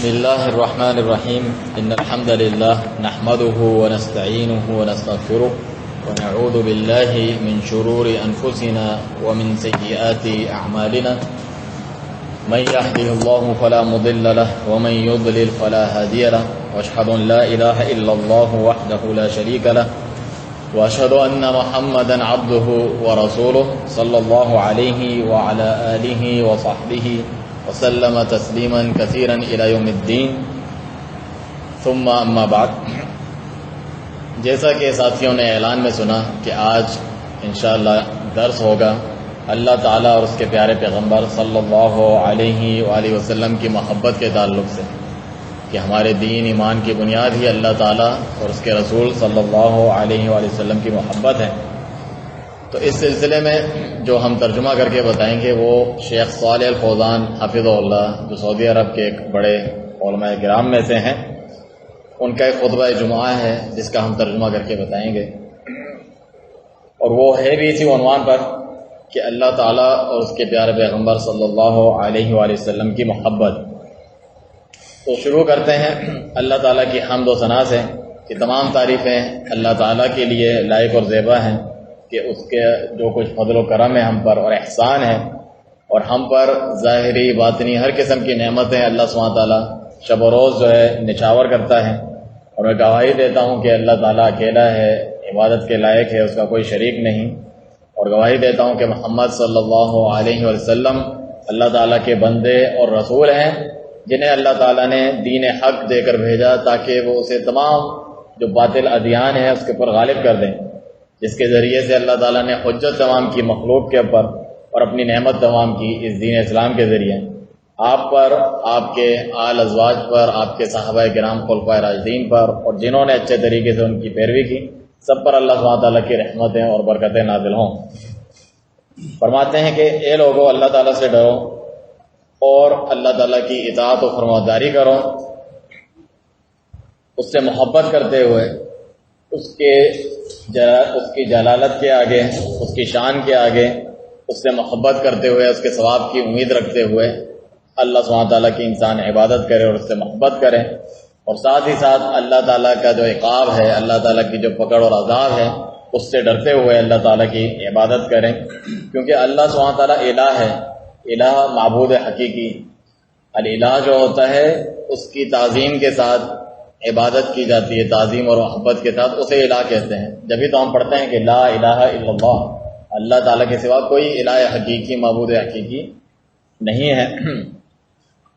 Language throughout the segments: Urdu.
بسم الله الرحمن الرحيم إن الحمد لله نحمده ونستعينه ونستغفره ونعوذ بالله من شرور أنفسنا ومن سيئات أعمالنا من يهده الله فلا مضل له ومن يضلل فلا هادي له وأشهد أن لا إله إلا الله وحده لا شريك له وأشهد أن محمدا عبده ورسوله صلى الله عليه وعلى آله وصحبه وسلم تسلیما کثیرا الی یوم الدین ثم اما بعد۔ جیسا کہ ساتھیوں نے اعلان میں سنا کہ آج انشاءاللہ درس ہوگا اللہ تعالیٰ اور اس کے پیارے پیغمبر صلی اللہ علیہ وآلہ وسلم کی محبت کے تعلق سے، کہ ہمارے دین ایمان کی بنیاد ہی اللہ تعالیٰ اور اس کے رسول صلی اللہ علیہ وآلہ وسلم کی محبت ہے۔ تو اس سلسلے میں جو ہم ترجمہ کر کے بتائیں گے وہ شیخ صالح الفوزان حفظہ اللہ، جو سعودی عرب کے ایک بڑے علماء کرام میں سے ہیں، ان کا ایک خطبہ جمعہ ہے جس کا ہم ترجمہ کر کے بتائیں گے، اور وہ ہے بھی اسی عنوان پر کہ اللہ تعالیٰ اور اس کے پیارے پیغمبر صلی اللہ علیہ وآلہ وسلم کی محبت۔ تو شروع کرتے ہیں اللہ تعالیٰ کی حمد و ثنا سے، کہ تمام تعریفیں اللہ تعالیٰ کے لیے لائق اور زیبا ہیں، کہ اس کے جو کچھ فضل و کرم ہے ہم پر اور احسان ہے، اور ہم پر ظاہری باطنی ہر قسم کی نعمتیں اللہ سبحانہ تعالیٰ شب و روز جو ہے نچاور کرتا ہے۔ اور میں گواہی دیتا ہوں کہ اللہ تعالیٰ اکیلا ہے، عبادت کے لائق ہے، اس کا کوئی شریک نہیں، اور گواہی دیتا ہوں کہ محمد صلی اللہ علیہ وسلم اللہ تعالیٰ کے بندے اور رسول ہیں، جنہیں اللہ تعالیٰ نے دین حق دے کر بھیجا تاکہ وہ اسے تمام جو باطل ادیان ہیں اس کے اوپر غالب کر دیں، جس کے ذریعے سے اللہ تعالیٰ نے حجت تمام کی مخلوق کے اوپر اور اپنی نعمت تمام کی اس دین اسلام کے ذریعے آپ پر، آپ کے آل ازواج پر، آپ کے صحابہ کرام خلفائے راشدین پر، اور جنہوں نے اچھے طریقے سے ان کی پیروی کی، سب پر اللہ سبحانہ تعالیٰ کی رحمتیں اور برکتیں نازل ہوں۔ فرماتے ہیں کہ اے لوگو، اللہ تعالیٰ سے ڈرو اور اللہ تعالیٰ کی اطاعت و فرمانبرداری کرو، اس سے محبت کرتے ہوئے، اس کی جلالت کے آگے، اس کی شان کے آگے اس سے محبت کرتے ہوئے، اس کے ثواب کی امید رکھتے ہوئے اللہ سبحانہ تعالیٰ کی انسان عبادت کرے اور اس سے محبت کرے، اور ساتھ ہی ساتھ اللہ تعالیٰ کا جو عقاب ہے، اللہ تعالیٰ کی جو پکڑ اور عذاب ہے، اس سے ڈرتے ہوئے اللہ تعالیٰ کی عبادت کریں، کیونکہ اللہ سبحانہ تعالیٰ الہ ہے، الہ معبود حقیقی۔ الالہ جو ہوتا ہے اس کی تعظیم کے ساتھ عبادت کی جاتی ہے، تعظیم اور محبت کے ساتھ اسے الہ کہتے ہیں۔ جبھی تو ہم پڑھتے ہیں کہ لا الہ الا اللہ، اللہ تعالیٰ کے سوا کوئی الہ حقیقی، معبود حقیقی نہیں ہے۔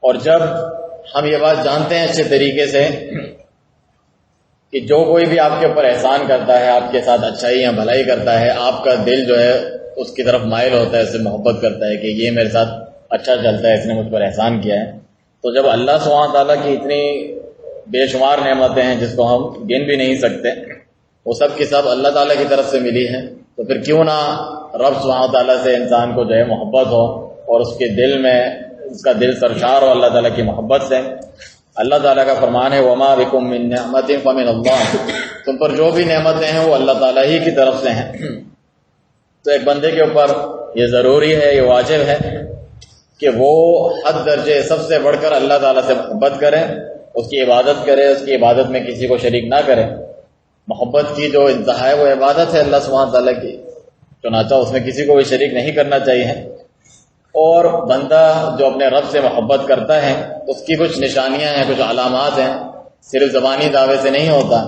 اور جب ہم یہ بات جانتے ہیں اچھے طریقے سے کہ جو کوئی بھی آپ کے اوپر احسان کرتا ہے، آپ کے ساتھ اچھائی یا بھلائی کرتا ہے، آپ کا دل جو ہے اس کی طرف مائل ہوتا ہے، اس سے محبت کرتا ہے کہ یہ میرے ساتھ اچھا چلتا ہے، اس نے مجھ پر احسان کیا ہے۔ تو جب اللہ سبحانہ تعالیٰ کی اتنی بے شمار نعمتیں ہیں جس کو ہم گن بھی نہیں سکتے، وہ سب کی سب اللہ تعالیٰ کی طرف سے ملی ہیں، تو پھر کیوں نہ رب سبحانہ تعالیٰ سے انسان کو جو ہے محبت ہو، اور اس کے دل میں اس کا دل سرشار ہو اللہ تعالیٰ کی محبت سے۔ اللہ تعالیٰ کا فرمان ہے وَمَا بِكُم مِّن نِّعْمَةٍ فَمِنَ اللَّهِ، تم پر جو بھی نعمتیں ہیں وہ اللہ تعالیٰ ہی کی طرف سے ہیں۔ تو ایک بندے کے اوپر یہ ضروری ہے، یہ واجب ہے کہ وہ حد درجے سب سے بڑھ کر اللہ تعالیٰ سے محبت کرے، اس کی عبادت کرے، اس کی عبادت میں کسی کو شریک نہ کرے۔ محبت کی جو انتہا ہے وہ عبادت ہے اللہ سبحانہ تعالیٰ کی، چنانچہ اس میں کسی کو بھی شریک نہیں کرنا چاہیے۔ اور بندہ جو اپنے رب سے محبت کرتا ہے اس کی کچھ نشانیاں ہیں، کچھ علامات ہیں، صرف زبانی دعوے سے نہیں ہوتا۔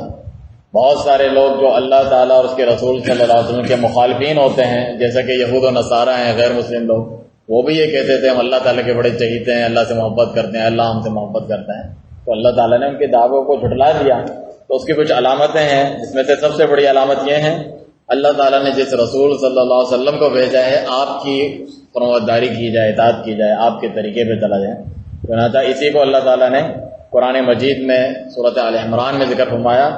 بہت سارے لوگ جو اللہ تعالیٰ اور اس کے رسول صلی اللہ علیہ وسلم کے مخالفین ہوتے ہیں، جیسا کہ یہود و نصارہ ہیں، غیر مسلم لوگ، وہ بھی یہ کہتے تھے ہم اللہ تعالیٰ کے بڑے چہیتے ہیں، اللہ سے محبت کرتے ہیں، اللہ ہم سے محبت کرتا ہے۔ تو اللہ تعالیٰ نے ان کے دعووں کو جھٹلا دیا۔ تو اس کی کچھ علامتیں ہیں، جس میں سے سب سے بڑی علامت یہ ہے اللہ تعالیٰ نے جس رسول صلی اللہ علیہ وسلم کو بھیجا ہے آپ کی فرمانبرداری کی جائے، اطاعت کی جائے، آپ کے طریقے پہ چلا جائے۔ چنانچہ اسی کو اللہ تعالیٰ نے قرآن مجید میں سورۃ آل عمران میں ذکر فرمایا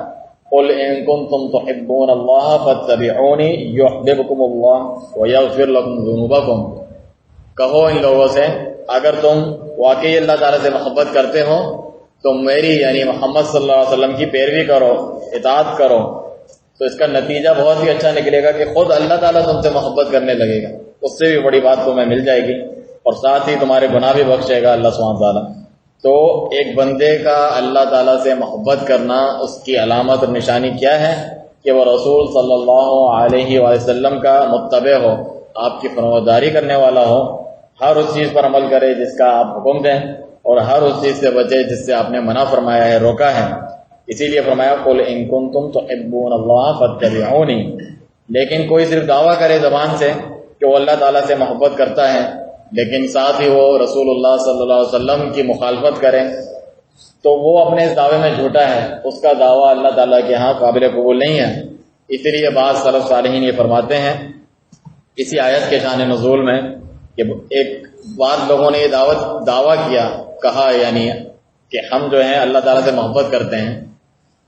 قُلْ إِن كُنتُمْ تُحِبُّونَ اللَّهَ فَاتَّبِعُونِي يُحْبِبْكُمُ اللَّهُ وَيَغْفِرْ لَكُمْ ذُنُوبَكُمْ، کہو ان لوگوں سے اگر تم واقعی اللہ تعالیٰ سے محبت کرتے ہو تو میری یعنی محمد صلی اللہ علیہ وسلم کی پیروی کرو، اطاعت کرو، تو اس کا نتیجہ بہت ہی اچھا نکلے گا کہ خود اللہ تعالیٰ تم سے محبت کرنے لگے گا، اس سے بھی بڑی بات تمہیں مل جائے گی، اور ساتھ ہی تمہارے گناہ بھی بخشے گا اللہ سبحانہ تعالیٰ۔ تو ایک بندے کا اللہ تعالیٰ سے محبت کرنا اس کی علامت اور نشانی کیا ہے کہ وہ رسول صلی اللہ علیہ وسلم کا متبع ہو، آپ کی فرمانبرداری کرنے والا ہو، ہر اس چیز پر عمل کرے جس کا آپ حکم دیں، اور ہر اس چیز سے بچے جس سے آپ نے منع فرمایا ہے، روکا ہے۔ اسی لیے فرمایا قل ان کنتم تحبون اللہ فاتبعونی۔ لیکن کوئی صرف دعویٰ کرے زبان سے کہ وہ اللہ تعالیٰ سے محبت کرتا ہے، لیکن ساتھ ہی وہ رسول اللہ صلی اللہ علیہ وسلم کی مخالفت کرے، تو وہ اپنے اس دعوے میں جھوٹا ہے، اس کا دعویٰ اللہ تعالیٰ کے ہاں قابل قبول نہیں ہے۔ اسی لیے بعض سلف صالحین یہ فرماتے ہیں اسی آیت کے شان نزول میں کہ ایک بعض لوگوں نے یہ دعویٰ کہا یعنی کہ ہم جو ہیں اللہ تعالیٰ سے محبت کرتے ہیں،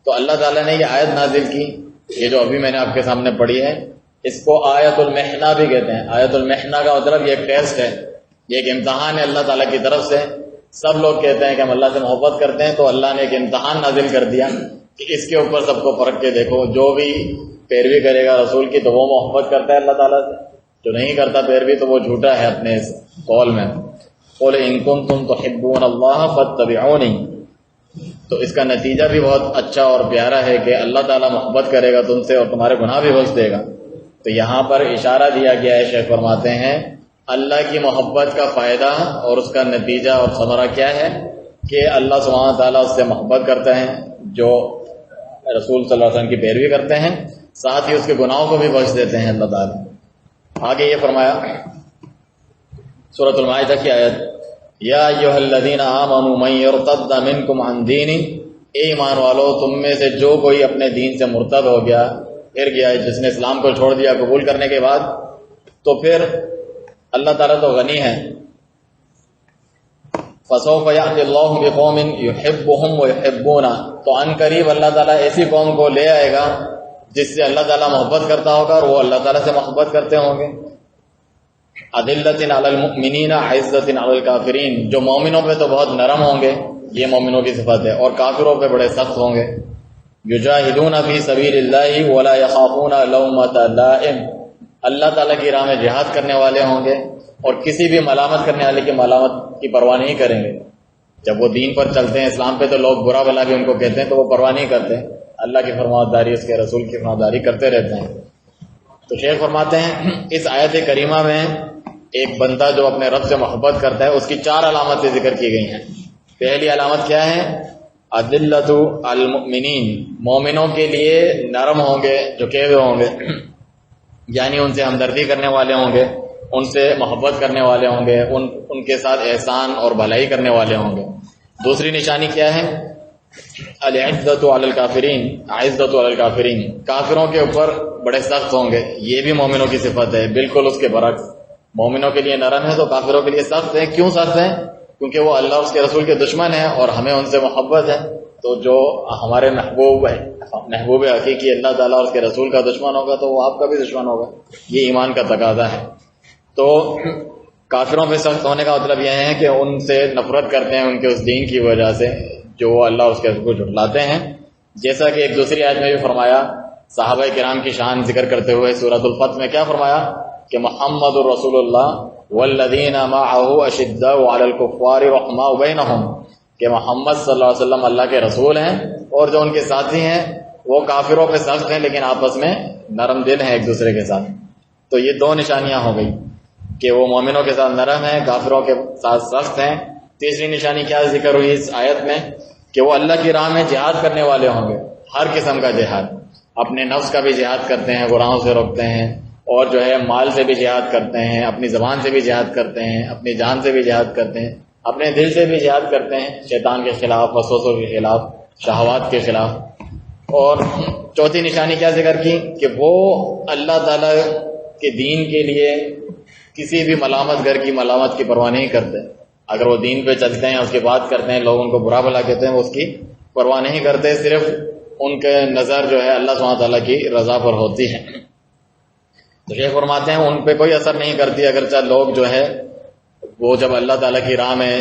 تو اللہ تعالیٰ نے یہ آیت نازل کی، یہ جو ابھی میں نے آپ کے سامنے پڑھی ہے، اس کو آیت المحنہ بھی کہتے ہیں۔ آیت المحنہ کا مطلب یہ ایک ٹیسٹ ہے، یہ ایک امتحان ہے اللہ تعالیٰ کی طرف سے۔ سب لوگ کہتے ہیں کہ ہم اللہ سے محبت کرتے ہیں، تو اللہ نے ایک امتحان نازل کر دیا کہ اس کے اوپر سب کو پرکھ کے دیکھو، جو بھی پیروی کرے گا رسول کی تو وہ محبت کرتا ہے اللہ تعالیٰ سے، جو نہیں کرتا پیروی تو وہ جھوٹا ہے اپنے اس قول میں۔ قل ان کنتم تحبون اللہ فاتبعونی، تو اس کا نتیجہ بھی بہت اچھا اور پیارا ہے کہ اللہ تعالیٰ محبت کرے گا تم سے اور تمہارے گناہ بھی بخش دے گا۔ تو یہاں پر اشارہ دیا گیا ہے، شیخ فرماتے ہیں اللہ کی محبت کا فائدہ اور اس کا نتیجہ اور ثمرہ کیا ہے کہ اللہ سبحانہ تعالیٰ اس سے محبت کرتے ہیں جو رسول صلی اللہ علیہ وسلم کی پیروی کرتے ہیں، ساتھ ہی اس کے گناہوں کو بھی بخش دیتے ہیں اللہ تعالیٰ۔ آگے یہ فرمایا سورۃ المائدہ کی آیت، یا ایھا الذین آمنوا من یرتد منکم عن دینہ، اے ایمان والو تم میں سے جو کوئی اپنے دین سے مرتد ہو گیا، پھر گیا، جس نے اسلام کو چھوڑ دیا قبول کرنے کے بعد، تو پھر اللہ تعالیٰ تو غنی ہے، فسوف یأتی اللہ بقوم یحبہم ویحبونہ، تو عن قریب اللہ تعالیٰ ایسی قوم کو لے آئے گا جس سے اللہ تعالیٰ محبت کرتا ہوگا اور وہ اللہ تعالیٰ سے محبت کرتے ہوں گے۔ اذلۃ علی المؤمنین عزۃ علی الکافرین، جو مومنوں پہ تو بہت نرم ہوں گے، یہ مومنوں کی صفت ہے، اور کافروں پہ بڑے سخت ہوں گے۔ یجاہدون فی سبیل اللہ ولا یخافون لومۃ لائم، اللہ تعالیٰ کی راہ میں جہاد کرنے والے ہوں گے اور کسی بھی ملامت کرنے والے کی ملامت کی پرواہ نہیں کریں گے۔ جب وہ دین پر چلتے ہیں اسلام پہ تو لوگ برا بھلا بھی ان کو کہتے ہیں تو وہ پرواہ نہیں کرتے، اللہ کی فرمانبرداری اس کے رسول کی فرمانبرداری کرتے رہتے ہیں۔ تو شیخ فرماتے ہیں اس آیت کریمہ میں ایک بندہ جو اپنے رب سے محبت کرتا ہے اس کی 4 علامتیں ذکر کی گئی ہیں۔ پہلی علامت کیا ہے؟ اذلۃ المؤمنین، مومنوں کے لیے نرم ہوں گے، جھکے ہوئے ہوں گے، یعنی ان سے ہمدردی کرنے والے ہوں گے، ان سے محبت کرنے والے ہوں گے، ان کے ساتھ احسان اور بھلائی کرنے والے ہوں گے۔ دوسری نشانی کیا ہے؟ العزۃ علی الکافرین، عزت علی الکافرین، کافروں کے اوپر بڑے سخت ہوں گے، یہ بھی مومنوں کی صفت ہے، بالکل اس کے برعکس۔ مومنوں کے لیے نرم ہے تو کافروں کے لیے سخت ہے۔ کیوں سخت ہے؟ کیونکہ وہ اللہ اور اس کے رسول کے دشمن ہیں اور ہمیں ان سے محبت ہے، تو جو ہمارے محبوب ہے، محبوب حقیقی اللہ تعالیٰ اور اس کے رسول کا دشمن ہوگا تو وہ آپ کا بھی دشمن ہوگا، یہ ایمان کا تقاضا ہے۔ تو کافروں پہ سخت ہونے کا مطلب یہ ہے کہ ان سے نفرت کرتے ہیں ان کے اس دین کی وجہ سے جو وہ اللہ اس کے رسول کو جھٹلاتے ہیں، جیسا کہ ایک دوسری آیت میں بھی فرمایا، صحابہ کرام کی شان ذکر کرتے ہوئے سورۃ الفتح میں کیا فرمایا کہ محمد الرسول اللہ والذین معہ اشداء علی الکفار رحماء بینہم، کہ محمد صلی اللہ علیہ وسلم اللہ کے رسول ہیں اور جو ان کے ساتھی ہیں وہ کافروں پہ سخت ہیں لیکن آپس میں نرم دل ہیں ایک دوسرے کے ساتھ۔ تو یہ 2 نشانیاں ہو گئی کہ وہ مومنوں کے ساتھ نرم ہیں، کافروں کے ساتھ سخت ہیں۔ تیسری نشانی کیا ذکر ہوئی اس آیت میں کہ وہ اللہ کی راہ میں جہاد کرنے والے ہوں گے، ہر قسم کا جہاد، اپنے نفس کا بھی جہاد کرتے ہیں، گناہوں سے روکتے ہیں، اور جو ہے مال سے بھی جہاد کرتے ہیں، اپنی زبان سے بھی جہاد کرتے ہیں، اپنی جان سے بھی جہاد کرتے ہیں، اپنے دل سے بھی جہاد کرتے ہیں، شیطان کے خلاف، وسوسوں کے خلاف، شہوات کے خلاف۔ اور چوتھی نشانی کیا ذکر کی کہ وہ اللہ تعالیٰ کے دین کے لیے کسی بھی ملامت گر کی ملامت کی پرواہ نہیں کرتے۔ اگر وہ دین پہ چلتے ہیں، اس کی بات کرتے ہیں، لوگ ان کو برا بھلا کہتے ہیں، وہ اس کی پرواہ نہیں کرتے، صرف ان کے نظر جو ہے اللہ سبحانہ تعالیٰ کی رضا پر ہوتی ہے۔ تو شیخ فرماتے ہیں ان پہ کوئی اثر نہیں کرتی، اگرچہ لوگ جو ہے وہ جب اللہ تعالیٰ کی راہ میں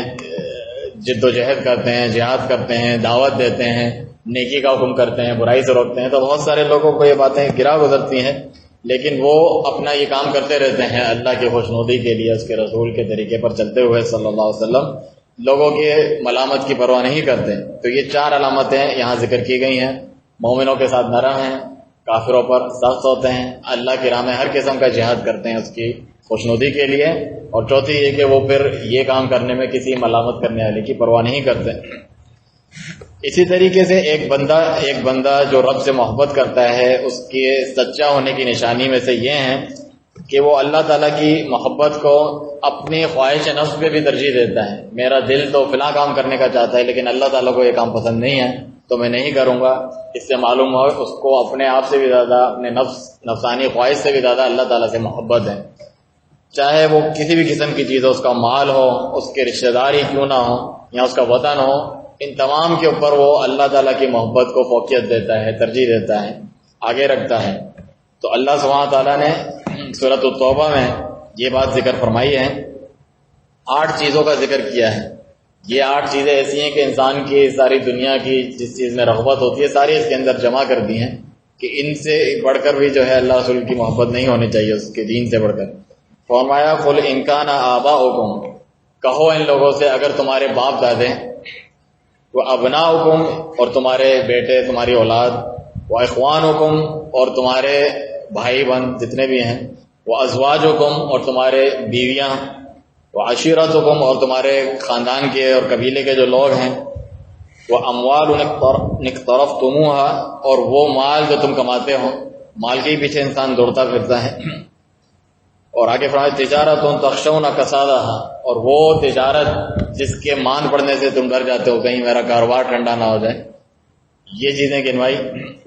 جد و جہد کرتے ہیں، جہاد کرتے ہیں، دعوت دیتے ہیں، نیکی کا حکم کرتے ہیں، برائی سے روکتے ہیں، تو بہت سارے لوگوں کو یہ باتیں گرا گزرتی ہیں، لیکن وہ اپنا یہ کام کرتے رہتے ہیں اللہ کی خوشنودی کے لیے، اس کے رسول کے طریقے پر چلتے ہوئے صلی اللہ علیہ وسلم، لوگوں کے ملامت کی پرواہ نہیں کرتے. تو یہ 4 علامتیں یہاں ذکر کی گئی ہیں. مومنوں کے ساتھ نرم ہیں، کافروں پر سخت ہوتے ہیں، اللہ کی راہ میں ہر قسم کا جہاد کرتے ہیں اس کی خوشنودی کے لیے، اور چوتھی یہ کہ وہ پھر یہ کام کرنے میں کسی ملامت کرنے والے کی پرواہ نہیں کرتے. اسی طریقے سے ایک بندہ جو رب سے محبت کرتا ہے، اس کے سچا ہونے کی نشانی میں سے یہ ہے کہ وہ اللہ تعالیٰ کی محبت کو اپنی خواہش نفس پہ بھی ترجیح دیتا ہے. میرا دل تو فلاں کام کرنے کا چاہتا ہے لیکن اللہ تعالیٰ کو یہ کام پسند نہیں ہے تو میں نہیں کروں گا. اس سے معلوم ہو اس کو اپنے آپ سے بھی زیادہ، اپنے نفسانی خواہش سے بھی زیادہ اللہ تعالیٰ سے محبت ہے. چاہے وہ کسی بھی قسم کی چیز ہو، اس کا مال ہو، اس کے رشتہ دار ہی کیوں نہ ہو، یا اس کا وطن ہو، ان تمام کے اوپر وہ اللہ تعالیٰ کی محبت کو فوقیت دیتا ہے، ترجیح دیتا ہے، آگے رکھتا ہے. تو اللہ سبحانہ تعالیٰ نے سورۃ التوبہ میں یہ بات ذکر فرمائی ہے. 8 چیزوں کا ذکر کیا ہے. یہ 8 چیزیں ایسی ہیں کہ انسان کی ساری دنیا کی جس چیز میں رغبت ہوتی ہے ساری اس کے اندر جمع کر دی ہیں کہ ان سے بڑھ کر بھی جو ہے اللہ رسول کی محبت نہیں ہونی چاہیے اس کے دین سے بڑھ کر. فرمایا قل ان کان آباؤکم، کہو ان لوگوں سے اگر تمہارے باپ دادے، وہ ابناؤکم اور تمہارے بیٹے، تمہاری اولاد، وہ اخوانکم اور تمہارے بھائی بہن جتنے بھی ہیں، وہ ازواجکم اور تمہارے بیویاں، وہ عشیرتکم اور تمہارے خاندان کے اور قبیلے کے جو لوگ ہیں، وہ اموال اقترفتموہا اور وہ مال جو تم کماتے ہو، مال کے پیچھے انسان دوڑتا پھرتا ہے. اور آگے فرمایا تجارت تخشون کسادہا، اور وہ تجارت جس کے مان پڑنے سے تم ڈر جاتے ہو کہیں میرا کاروبار ٹھنڈا نہ ہو جائے. یہ چیزیں گنوائی.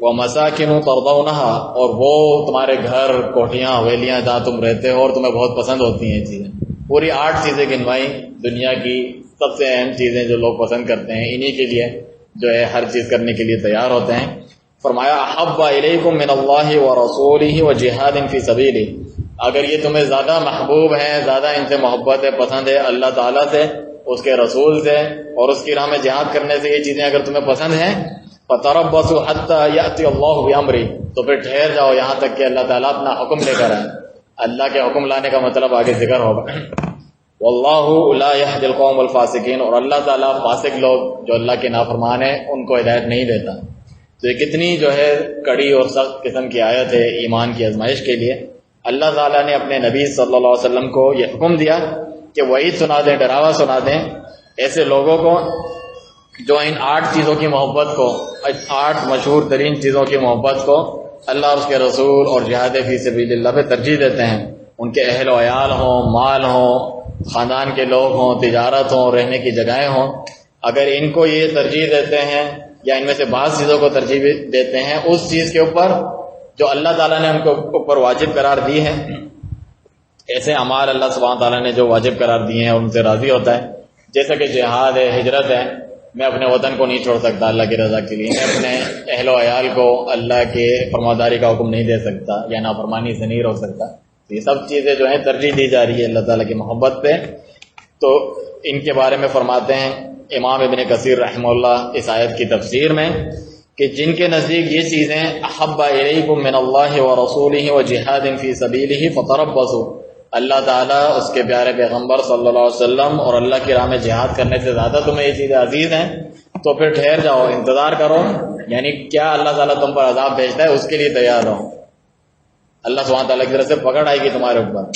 وہ مساکن ترضونہا، اور وہ تمہارے گھر، کوٹھیاں، حویلیاں جہاں تم رہتے ہو اور تمہیں بہت پسند ہوتی ہیں یہ چیزیں. پوری 8 چیزیں گنوائی، دنیا کی سب سے اہم چیزیں جو لوگ پسند کرتے ہیں، انہی کے لیے جو ہے ہر چیز کرنے کے لیے تیار ہوتے ہیں. فرمایا احب الیکم من اللہ ورسولہ وجہاد فی سبیلہ، اگر یہ تمہیں زیادہ محبوب ہے، زیادہ ان سے محبت ہے، پسند ہے اللہ تعالیٰ سے، اس کے رسول سے اور اس کی راہ میں جہاد کرنے سے، یہ چیزیں اگر تمہیں پسند ہیں، فتربصوا حتی یأتی اللہ بامرہ، تو پھر ٹھہر جاؤ یہاں تک کہ اللہ تعالیٰ اپنا حکم لے کر آئے. اللہ کے حکم لانے کا مطلب آگے ذکر ہوگا. واللہ لا یہدی القوم الفاسقین، اور اللہ تعالیٰ فاسق لوگ جو اللہ کے نافرمان ہیں ان کو ہدایت نہیں دیتا. تو یہ کتنی جو ہے کڑی اور سخت قسم کی آیت ہے ایمان کی آزمائش کے لیے. اللہ تعالیٰ نے اپنے نبی صلی اللہ علیہ وسلم کو یہ حکم دیا کہ وعید سنا دیں، ڈراوا سنا دیں ایسے لوگوں کو جو ان 8 چیزوں کی محبت کو، 8 مشہور ترین چیزوں کی محبت کو اللہ اور اس کے رسول اور جہاد فی سبیل اللہ پہ ترجیح دیتے ہیں. ان کے اہل و عیال ہوں، مال ہوں، خاندان کے لوگ ہوں، تجارت ہوں، رہنے کی جگہیں ہوں، اگر ان کو یہ ترجیح دیتے ہیں یا ان میں سے بعض چیزوں کو ترجیح دیتے ہیں اس چیز کے اوپر جو اللہ تعالیٰ نے ان کو اوپر واجب قرار دی ہے، ایسے اعمال اللہ سبحانہ تعالیٰ نے جو واجب قرار دیے ہیں اور ان سے راضی ہوتا ہے، جیسا کہ جہاد ہے، ہجرت ہے. میں اپنے وطن کو نہیں چھوڑ سکتا اللہ کی رضا کے لیے، میں اپنے اہل و عیال کو اللہ کے فرماداری کا حکم نہیں دے سکتا یا نافرمانی سے نہیں روک سکتا. یہ سب چیزیں جو ہیں ترجیح دی جا رہی ہے اللہ تعالیٰ کی محبت پہ. تو ان کے بارے میں فرماتے ہیں امام ابن کثیر رحمہ اللہ اس آیت کی تفسیر میں کہ جن کے نزدیک یہ چیزیں احب الیکم من اللہ ورسولہ وجہاد فی سبیلہ فتربصوا، اللہ تعالیٰ، اس کے پیارے پیغمبر صلی اللہ علیہ وسلم اور اللہ کی راہ میں جہاد کرنے سے زیادہ تمہیں یہ چیزیں عزیز ہیں تو پھر ٹھہر جاؤ، انتظار کرو. یعنی کیا اللہ تعالیٰ تم پر عذاب بھیجتا ہے اس کے لیے تیار رہو، اللہ سبحانہ تعالیٰ کی طرف سے پکڑ آئے گی تمہارے اوپر.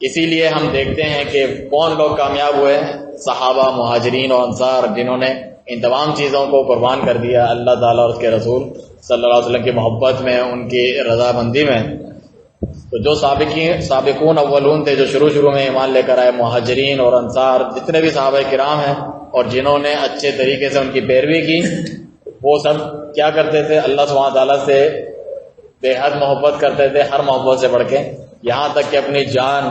اسی لیے ہم دیکھتے ہیں کہ کون لوگ کامیاب ہوئے، صحابہ، مہاجرین اور انصار، جنہوں نے ان تمام چیزوں کو قربان کر دیا اللہ تعالیٰ اور اس کے رسول صلی اللہ علیہ وسلم کی محبت میں، ان کی رضامندی میں. تو جو سابقون اولون تھے، جو شروع میں ایمان لے کر آئے، مہاجرین اور انصار، جتنے بھی صحابہ کرام ہیں اور جنہوں نے اچھے طریقے سے ان کی پیروی کی، وہ سب کیا کرتے تھے؟ اللہ سبحانہ تعالیٰ سے بے حد محبت کرتے تھے، ہر محبت سے بڑھ کے، یہاں تک کہ اپنی جان،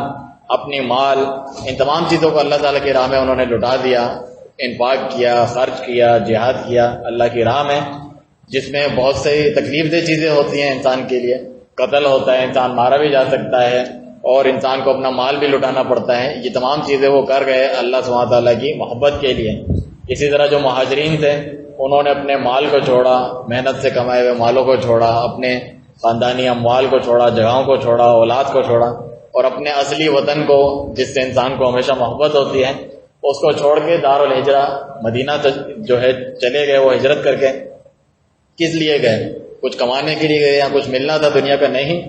اپنی مال، ان تمام چیزوں کو اللہ تعالیٰ کی راہ میں انہوں نے لٹا دیا، انفاق کیا، خرچ کیا، جہاد کیا اللہ کی راہ میں، جس میں بہت سی تکلیف دہ چیزیں ہوتی ہیں انسان کے لیے. قتل ہوتا ہے، انسان مارا بھی جا سکتا ہے اور انسان کو اپنا مال بھی لٹانا پڑتا ہے. یہ تمام چیزیں وہ کر گئے اللہ سبحانہ تعالیٰ کی محبت کے لیے. اسی طرح جو مہاجرین تھے انہوں نے اپنے مال کو چھوڑا، محنت سے کمائے ہوئے مالوں کو چھوڑا، اپنے خاندانی اموال کو چھوڑا، جگہوں کو چھوڑا، اولاد کو چھوڑا، اور اپنے اصلی وطن کو جس سے انسان کو ہمیشہ محبت ہوتی ہے اس کو چھوڑ کے دارالہجرہ مدینہ جو ہے چلے گئے، وہ ہجرت کر کے کس لیے گئے؟ کچھ کمانے کے لیے گئے یا کچھ ملنا تھا دنیا کا؟ نہیں،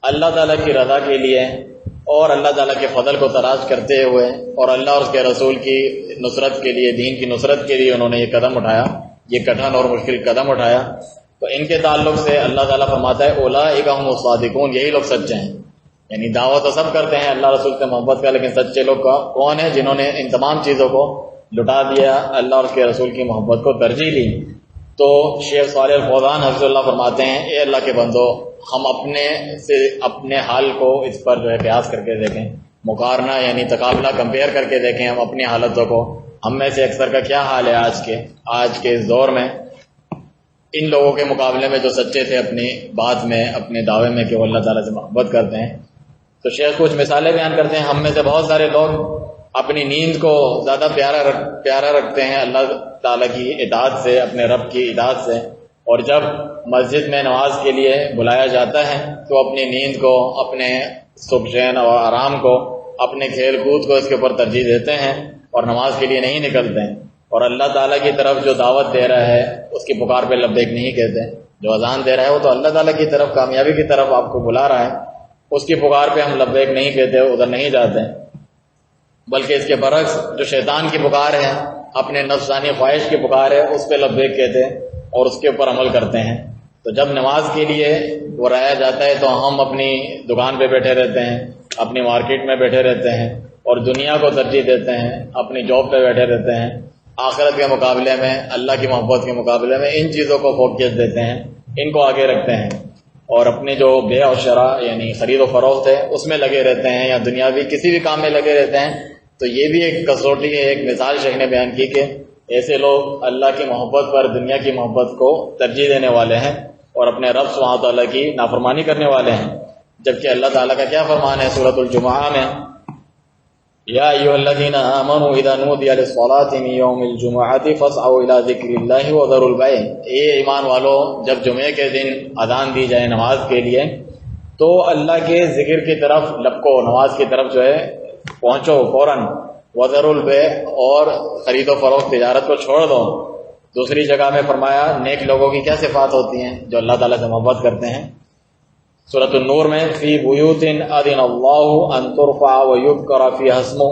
اللہ تعالیٰ کی رضا کے لیے اور اللہ تعالیٰ کے فضل کو تلاش کرتے ہوئے اور اللہ اور اس کے رسول کی نصرت کے لیے، دین کی نصرت کے لیے انہوں نے یہ قدم اٹھایا، یہ کٹھن اور مشکل قدم اٹھایا۔ تو ان کے تعلق سے اللہ تعالیٰ فرماتا ہے اولئک هم الصادقون، یہی لوگ سچے ہیں۔ یعنی دعوت تو سب کرتے ہیں اللہ رسول سے محبت کا، لیکن سچے لوگ کون ہیں؟ جنہوں نے ان تمام چیزوں کو لٹا دیا، اللہ اور اس کے رسول کی محبت کو ترجیح دی۔ تو شیخ صالح الفوزان حفظ اللہ فرماتے ہیں اے اللہ کے بندو، ہم اپنے حال کو اس پر جو ہے قیاس کر کے دیکھیں، مقارنہ یعنی تقابلہ کمپیئر کر کے دیکھیں ہم اپنی حالتوں کو۔ ہم میں سے اکثر کا کیا حال ہے آج کے اس دور میں ان لوگوں کے مقابلے میں جو سچے تھے اپنی بات میں، اپنے دعوے میں کہ وہ اللہ تعالیٰ سے محبت کرتے ہیں۔ تو شیخ کچھ مثالیں بیان کرتے ہیں۔ ہم میں سے بہت سارے لوگ اپنی نیند کو زیادہ پیارا رکھتے ہیں اللہ تعالیٰ کی اطاعت سے، اپنے رب کی اطاعت سے، اور جب مسجد میں نماز کے لیے بلایا جاتا ہے تو اپنی نیند کو، اپنے سکھ چین اور آرام کو، اپنے کھیل کود کو اس کے اوپر ترجیح دیتے ہیں اور نماز کے لیے نہیں نکلتے ہیں، اور اللہ تعالیٰ کی طرف جو دعوت دے رہا ہے اس کی پکار پہ لبیک نہیں کہتے۔ جو اذان دے رہا ہے وہ تو اللہ تعالیٰ کی طرف، کامیابی کی طرف آپ کو بلا رہا ہے، اس کی پکار پہ ہم لبیک نہیں کہتے، ادھر نہیں جاتے، بلکہ اس کے برعکس جو شیطان کی پکار ہے، اپنے نفسانی خواہش کی پکار ہے، اس پہ لبیک کہتے اور اس کے اوپر عمل کرتے ہیں۔ تو جب نماز کے لیے بلایا جاتا ہے تو ہم اپنی دکان پہ بیٹھے رہتے ہیں، اپنی مارکیٹ میں بیٹھے رہتے ہیں اور دنیا کو ترجیح دیتے ہیں، اپنی جاب پہ بیٹھے رہتے ہیں۔ آخرت کے مقابلے میں، اللہ کی محبت کے مقابلے میں ان چیزوں کو فوقیت دیتے ہیں، ان کو آگے رکھتے ہیں، اور اپنے جو بیع و شراء یعنی خرید و فروخت ہے اس میں لگے رہتے ہیں، یا دنیاوی کسی بھی کام میں لگے رہتے ہیں۔ تو یہ بھی ایک کسوٹی ہے، ایک مثال شیخ نے بیان کی کہ ایسے لوگ اللہ کی محبت پر دنیا کی محبت کو ترجیح دینے والے ہیں اور اپنے رب سبحانہ تعالیٰ کی نافرمانی کرنے والے ہیں۔ جبکہ اللہ تعالیٰ کا کیا فرمان ہے سورۃ الجمعہ میں، یا ایھا الذین آمنوا اذا نودی للصلاۃ من یوم الجمعۃ فاسعوا الی ذکر اللہ وذروا البیع، اے ایمان والو، جب جمعے کے دن اذان دی جائے نماز کے لیے تو اللہ کے ذکر کی طرف لپکو، نماز کی طرف جو ہے پہنچو فوراً، وذروا البیع، اور خرید و فروخت تجارت کو چھوڑ دو۔ دوسری جگہ میں فرمایا نیک لوگوں کی کیا صفات ہوتی ہیں جو اللہ تعالیٰ سے محبت کرتے ہیں، سورۃ النور میں فی بیوت اذن اللہ ان ترفع ویذکر فیہا اسمہ،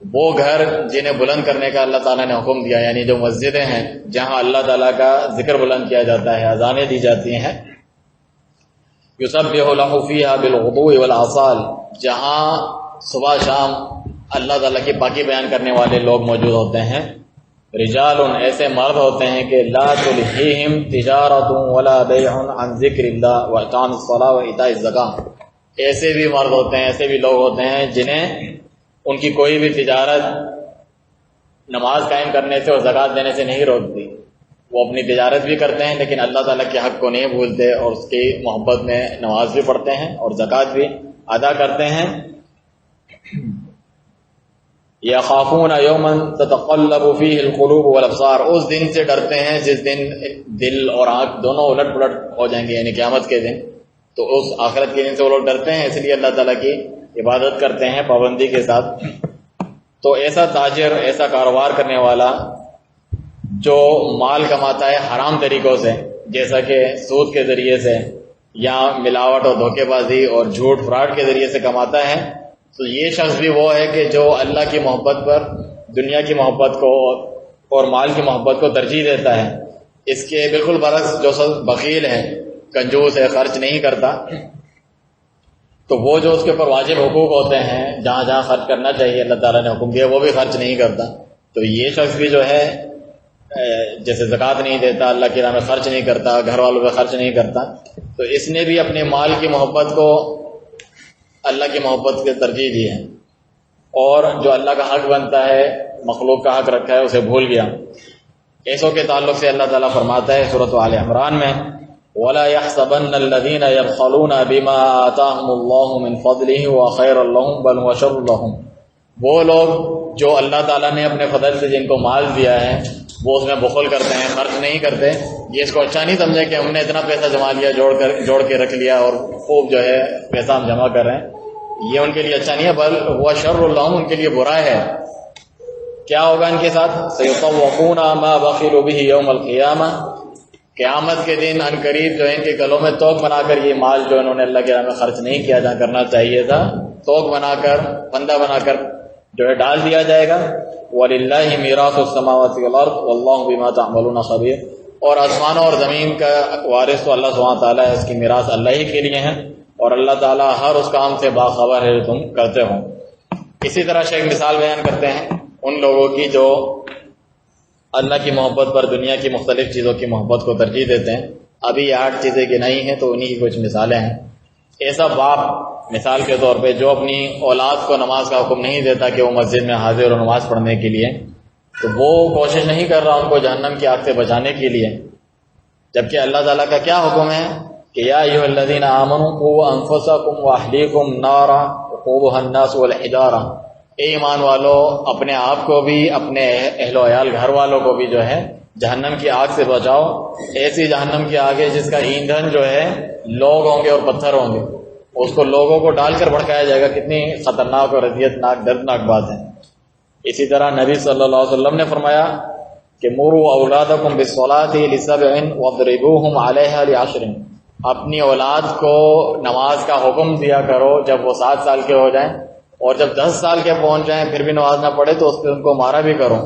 وہ گھر جنہیں بلند کرنے کا اللہ تعالیٰ نے حکم دیا، یعنی جو مسجدیں ہیں جہاں اللہ تعالیٰ کا ذکر بلند کیا جاتا ہے، اذانیں دی جاتی ہیں، یسبح لہ فیہا بالغدو والآصال، جہاں صبح شام اللہ تعالیٰ کی پاکی بیان کرنے والے لوگ موجود ہوتے ہیں، رجال، ایسے مرد ہوتے ہیں کہ لا تلہیہم تجارت ولا بیع عن ذکر اللہ واقام الصلاۃ وایتاء الزکاۃ، ایسے بھی مرد ہوتے ہیں، ایسے بھی لوگ ہوتے ہیں جنہیں ان کی کوئی بھی تجارت نماز قائم کرنے سے اور زکوٰۃ دینے سے نہیں روکتی، وہ اپنی تجارت بھی کرتے ہیں لیکن اللہ تعالیٰ کے حق کو نہیں بھولتے اور اس کی محبت میں نماز بھی پڑھتے ہیں اور زکوٰۃ بھی ادا کرتے ہیں۔ یخافون یوما تتقلب فیہ القلوب والابصار، اس دن سے ڈرتے ہیں جس دن دل اور آنکھ دونوں الٹ پلٹ ہو جائیں گے، یعنی قیامت کے دن۔ تو اس آخرت کے دن سے وہ لوگ ڈرتے ہیں، اس لیے اللہ تعالیٰ کی عبادت کرتے ہیں پابندی کے ساتھ۔ تو ایسا تاجر، ایسا کاروبار کرنے والا جو مال کماتا ہے حرام طریقوں سے، جیسا کہ سود کے ذریعے سے یا ملاوٹ اور دھوکے بازی اور جھوٹ فراڈ کے ذریعے سے کماتا ہے، تو یہ شخص بھی وہ ہے کہ جو اللہ کی محبت پر دنیا کی محبت کو اور مال کی محبت کو ترجیح دیتا ہے۔ اس کے بالکل برعکس جو شخص بخیل ہے، کنجوس ہے، خرچ نہیں کرتا، تو وہ جو اس کے اوپر واجب حقوق ہوتے ہیں، جہاں جہاں خرچ کرنا چاہیے اللہ تعالیٰ نے حکم دیا، وہ بھی خرچ نہیں کرتا۔ تو یہ شخص بھی جو ہے جیسے زکوٰۃ نہیں دیتا، اللہ کی راہ میں خرچ نہیں کرتا، گھر والوں پہ خرچ نہیں کرتا، تو اس نے بھی اپنے مال کی محبت کو اللہ کی محبت کے ترجیح دی ہے، اور جو اللہ کا حق بنتا ہے، مخلوق کا حق رکھا ہے، اسے بھول گیا۔ ایسوں کے تعلق سے اللہ تعالیٰ فرماتا ہے سورۃ آل عمران میں وَلَا يَحْسَبَنَّ الَّذِينَ يَبْخَلُونَ بِمَا آتَاهُمُ اللَّهُ مِنْ فَضْلِهِ وَخَيْرًا لَهُمْ بَلْ هُوَ شَرٌّ لَهُمْ، وہ لوگ جو اللہ تعالیٰ نے اپنے فضل سے جن کو مال دیا ہے وہ اس میں بخل کرتے ہیں، خرچ نہیں کرتے، یہ اس کو اچھا نہیں سمجھے کہ ہم نے اتنا پیسہ جمع لیا، جوڑ کے رکھ لیا اور خوب جو ہے پیسہ ہم جمع کر رہے ہیں، یہ ان کے لیے اچھا نہیں ہے، بل هُوَ شَرٌّ لَهُمْ، ان کے لیے برا ہے۔ کیا ہوگا ان کے ساتھ؟ سیطوقون ما بخلوا به یوم القیامہ، قیامت کے دن ان قریب جو ہے ان کے گلوں میں توق بنا کر یہ مال جو انہوں نے اللہ کے راہ میں خرچ نہیں کیا جہاں کرنا چاہیے تھا، توق بنا کر، پندہ بنا کر جو ہے ڈال دیا جائے گا۔ وَلِلَّهِ مِيرَاثُ السَّمَاوَاتِ وَالْأَرْضِ وَاللَّهُ بِمَا تَعْمَلُونَ خَبِيرٌ، اور آسمانوں اور زمین کا وارث تو اللہ سبحانہ تعالیٰ ہے، اس کی میراث اللہ ہی کے لیے ہے، اور اللہ تعالیٰ ہر اس کام سے باخبر ہے جو تم کرتے ہو۔ اسی طرح سے ایک مثال بیان کرتے ہیں ان لوگوں کی جو اللہ کی محبت پر دنیا کی مختلف چیزوں کی محبت کو ترجیح دیتے ہیں۔ ابھی یہ 8 چیزیں گنائی ہیں تو انہی کی کچھ مثالیں ہیں۔ ایسا باپ مثال کے طور پہ جو اپنی اولاد کو نماز کا حکم نہیں دیتا کہ وہ مسجد میں حاضر ہو نماز پڑھنے کے لیے، تو وہ کوشش نہیں کر رہا ان کو جہنم کی آگ سے بچانے کے لیے، جبکہ اللہ تعالیٰ کا کیا حکم ہے کہ یا ایھا الذین آمنوا قوا انفسکم واہلیکم نارا وقودھا الناس والحجارہ، اے ایمان والو اپنے آپ کو بھی، اپنے اہل و عیال گھر والوں کو بھی جو ہے جہنم کی آگ سے بچاؤ، ایسی جہنم کی آگ ہے جس کا ایندھن جو ہے لوگ ہوں گے اور پتھر ہوں گے، اس کو لوگوں کو ڈال کر بھڑکایا جائے گا۔ کتنی خطرناک اور اذیتناک دردناک بات ہے۔ اسی طرح نبی صلی اللہ علیہ وسلم نے فرمایا کہ مروا اولادکم بالصلاۃ لسبع واضربوہم علیہا لعشر، اپنی اولاد کو نماز کا حکم دیا کرو جب وہ 7 سال کے ہو جائیں، اور جب 10 سال کے پہنچ جائیں پھر بھی نماز نہ پڑھے تو اس پہ ان کو مارا بھی کرو،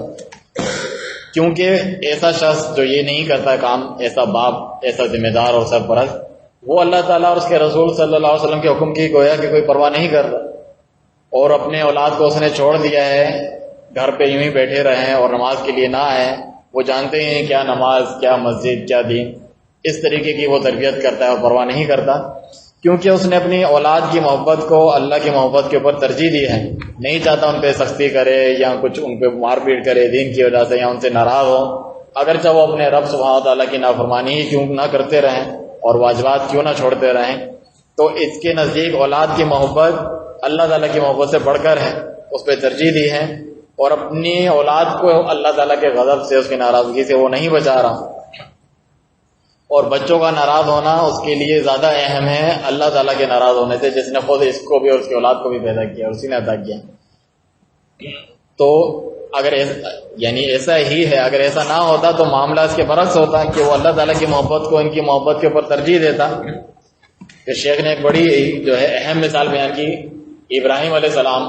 کیونکہ ایسا شخص جو یہ نہیں کرتا کام، ایسا باپ، ایسا ذمہ دار اور سرپرست، وہ اللہ تعالیٰ اور اس کے رسول صلی اللہ علیہ وسلم کے حکم کی گویا کہ کوئی پرواہ نہیں کر رہا، اور اپنے اولاد کو اس نے چھوڑ دیا ہے گھر پہ یوں ہی بیٹھے رہیں اور نماز کے لیے نہ آئیں۔ وہ جانتے ہیں کیا نماز، کیا مسجد، کیا دین، اس طریقے کی وہ تربیت کرتا ہے اور پرواہ نہیں کرتا، کیونکہ اس نے اپنی اولاد کی محبت کو اللہ کی محبت کے اوپر ترجیح دی ہے، نہیں چاہتا ان پہ سختی کرے یا کچھ ان پہ مار پیٹ کرے دین کی وجہ سے، یا ان سے ناراض ہو، اگرچہ وہ اپنے رب سبحانہ تعالیٰ کی نافرمانی ہی کیوں نہ کرتے رہیں اور واجبات کیوں نہ چھوڑتے رہیں، تو اس کے نزدیک اولاد کی محبت اللہ تعالیٰ کی محبت سے بڑھ کر ہے، اس پہ ترجیح دی ہے، اور اپنی اولاد کو اللہ تعالیٰ کے غضب سے، اس کی ناراضگی سے وہ نہیں بچا رہا، اور بچوں کا ناراض ہونا اس کے لیے زیادہ اہم ہے اللہ تعالیٰ کے ناراض ہونے سے، جس نے خود اس کو بھی اور اس کی اولاد کو بھی پیدا کیا اور اسی نے عطا کیا۔ تو اگر یعنی ایسا ہی ہے، اگر ایسا نہ ہوتا تو معاملہ اس کے برعکس ہوتا کہ وہ اللہ تعالیٰ کی محبت کو ان کی محبت کے اوپر ترجیح دیتا۔ کہ شیخ نے ایک بڑی جو ہے اہم مثال بیان کی، ابراہیم علیہ السلام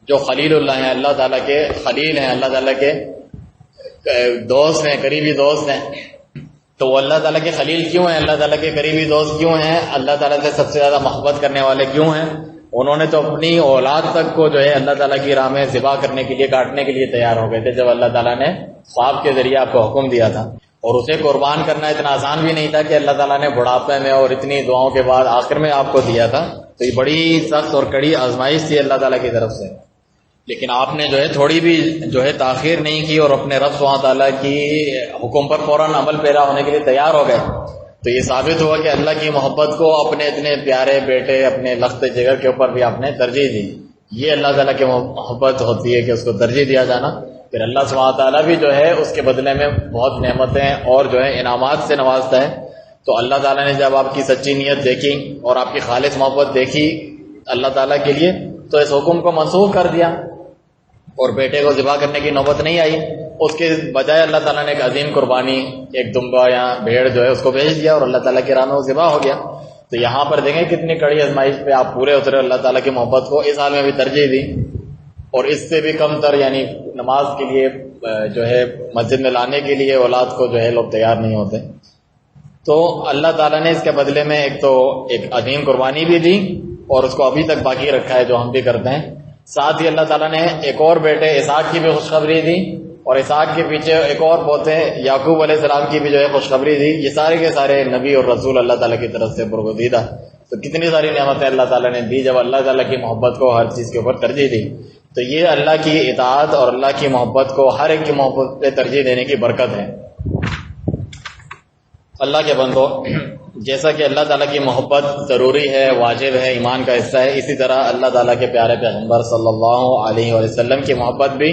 جو خلیل اللہ ہیں، اللہ تعالیٰ کے خلیل ہیں، اللہ تعالیٰ کے دوست ہیں، قریبی دوست ہیں، تو وہ اللہ تعالیٰ کے خلیل کیوں ہیں، اللہ تعالیٰ کے قریبی دوست کیوں ہیں، اللہ تعالیٰ سے سب سے زیادہ محبت کرنے والے کیوں ہیں؟ انہوں نے تو اپنی اولاد تک کو جو ہے اللہ تعالیٰ کی راہ میں ذبح کرنے کے لیے، کاٹنے کے لیے تیار ہو گئے تھے جب اللہ تعالیٰ نے خواب کے ذریعے آپ کو حکم دیا تھا، اور اسے قربان کرنا اتنا آسان بھی نہیں تھا کہ اللہ تعالیٰ نے بڑھاپے میں اور اتنی دعاؤں کے بعد آخر میں آپ کو دیا تھا، تو یہ بڑی سخت اور کڑی آزمائش تھی اللہ تعالیٰ کی طرف سے، لیکن آپ نے جو ہے تھوڑی بھی جو ہے تاخیر نہیں کی اور اپنے رب سبحانہ تعالیٰ کی حکم پر فوراً عمل پیرا ہونے کے لیے تیار ہو گئے، تو یہ ثابت ہوا کہ اللہ کی محبت کو اپنے اتنے پیارے بیٹے، اپنے لخت جگر کے اوپر بھی آپ نے ترجیح دی۔ یہ اللہ تعالیٰ کی محبت ہوتی ہے کہ اس کو ترجیح دیا جانا۔ پھر اللہ سبحانہ تعالیٰ بھی جو ہے اس کے بدلے میں بہت نعمتیں اور جو ہے انعامات سے نوازتا ہے۔ تو اللہ تعالیٰ نے جب آپ کی سچی نیت دیکھی اور آپ کی خالص محبت دیکھی اللہ تعالیٰ کے لیے، تو اس حکم کو منسوخ کر دیا اور بیٹے کو ذبح کرنے کی نوبت نہیں آئی، اس کے بجائے اللہ تعالیٰ نے ایک عظیم قربانی، ایک دمبا یا بھیڑ جو ہے اس کو بھیج دیا اور اللہ تعالیٰ کی راہ میں وہ ذبح ہو گیا۔ تو یہاں پر دیکھیں کتنی کڑی آزمائش پہ آپ پورے اترے، اللہ تعالیٰ کی محبت کو اس حال میں بھی ترجیح دی، اور اس سے بھی کم تر یعنی نماز کے لیے جو ہے مسجد میں لانے کے لیے اولاد کو جو ہے لوگ تیار نہیں ہوتے۔ تو اللہ تعالیٰ نے اس کے بدلے میں ایک تو ایک عظیم قربانی بھی دی اور اس کو ابھی تک باقی رکھا ہے جو ہم بھی کرتے ہیں، ساتھ ہی اللہ تعالیٰ نے ایک اور بیٹے اسحاق کی بھی خوشخبری دی، اور اسحاق کے پیچھے ایک اور پوتے یعقوب علیہ السلام کی بھی جو ہے خوشخبری دی۔ یہ سارے کے سارے نبی اور رسول اللہ تعالیٰ کی طرف سے برگزیدہ، تو کتنی ساری نعمتیں اللہ تعالیٰ نے دی جب اللہ تعالیٰ کی محبت کو ہر چیز کے اوپر ترجیح دی۔ تو یہ اللہ کی اطاعت اور اللہ کی محبت کو ہر ایک کی محبت پہ ترجیح دینے کی برکت ہے۔ اللہ کے بندو، جیسا کہ اللہ تعالیٰ کی محبت ضروری ہے، واجب ہے، ایمان کا حصہ ہے، اسی طرح اللہ تعالیٰ کے پیارے پیغمبر صلی اللہ علیہ وسلم کی محبت بھی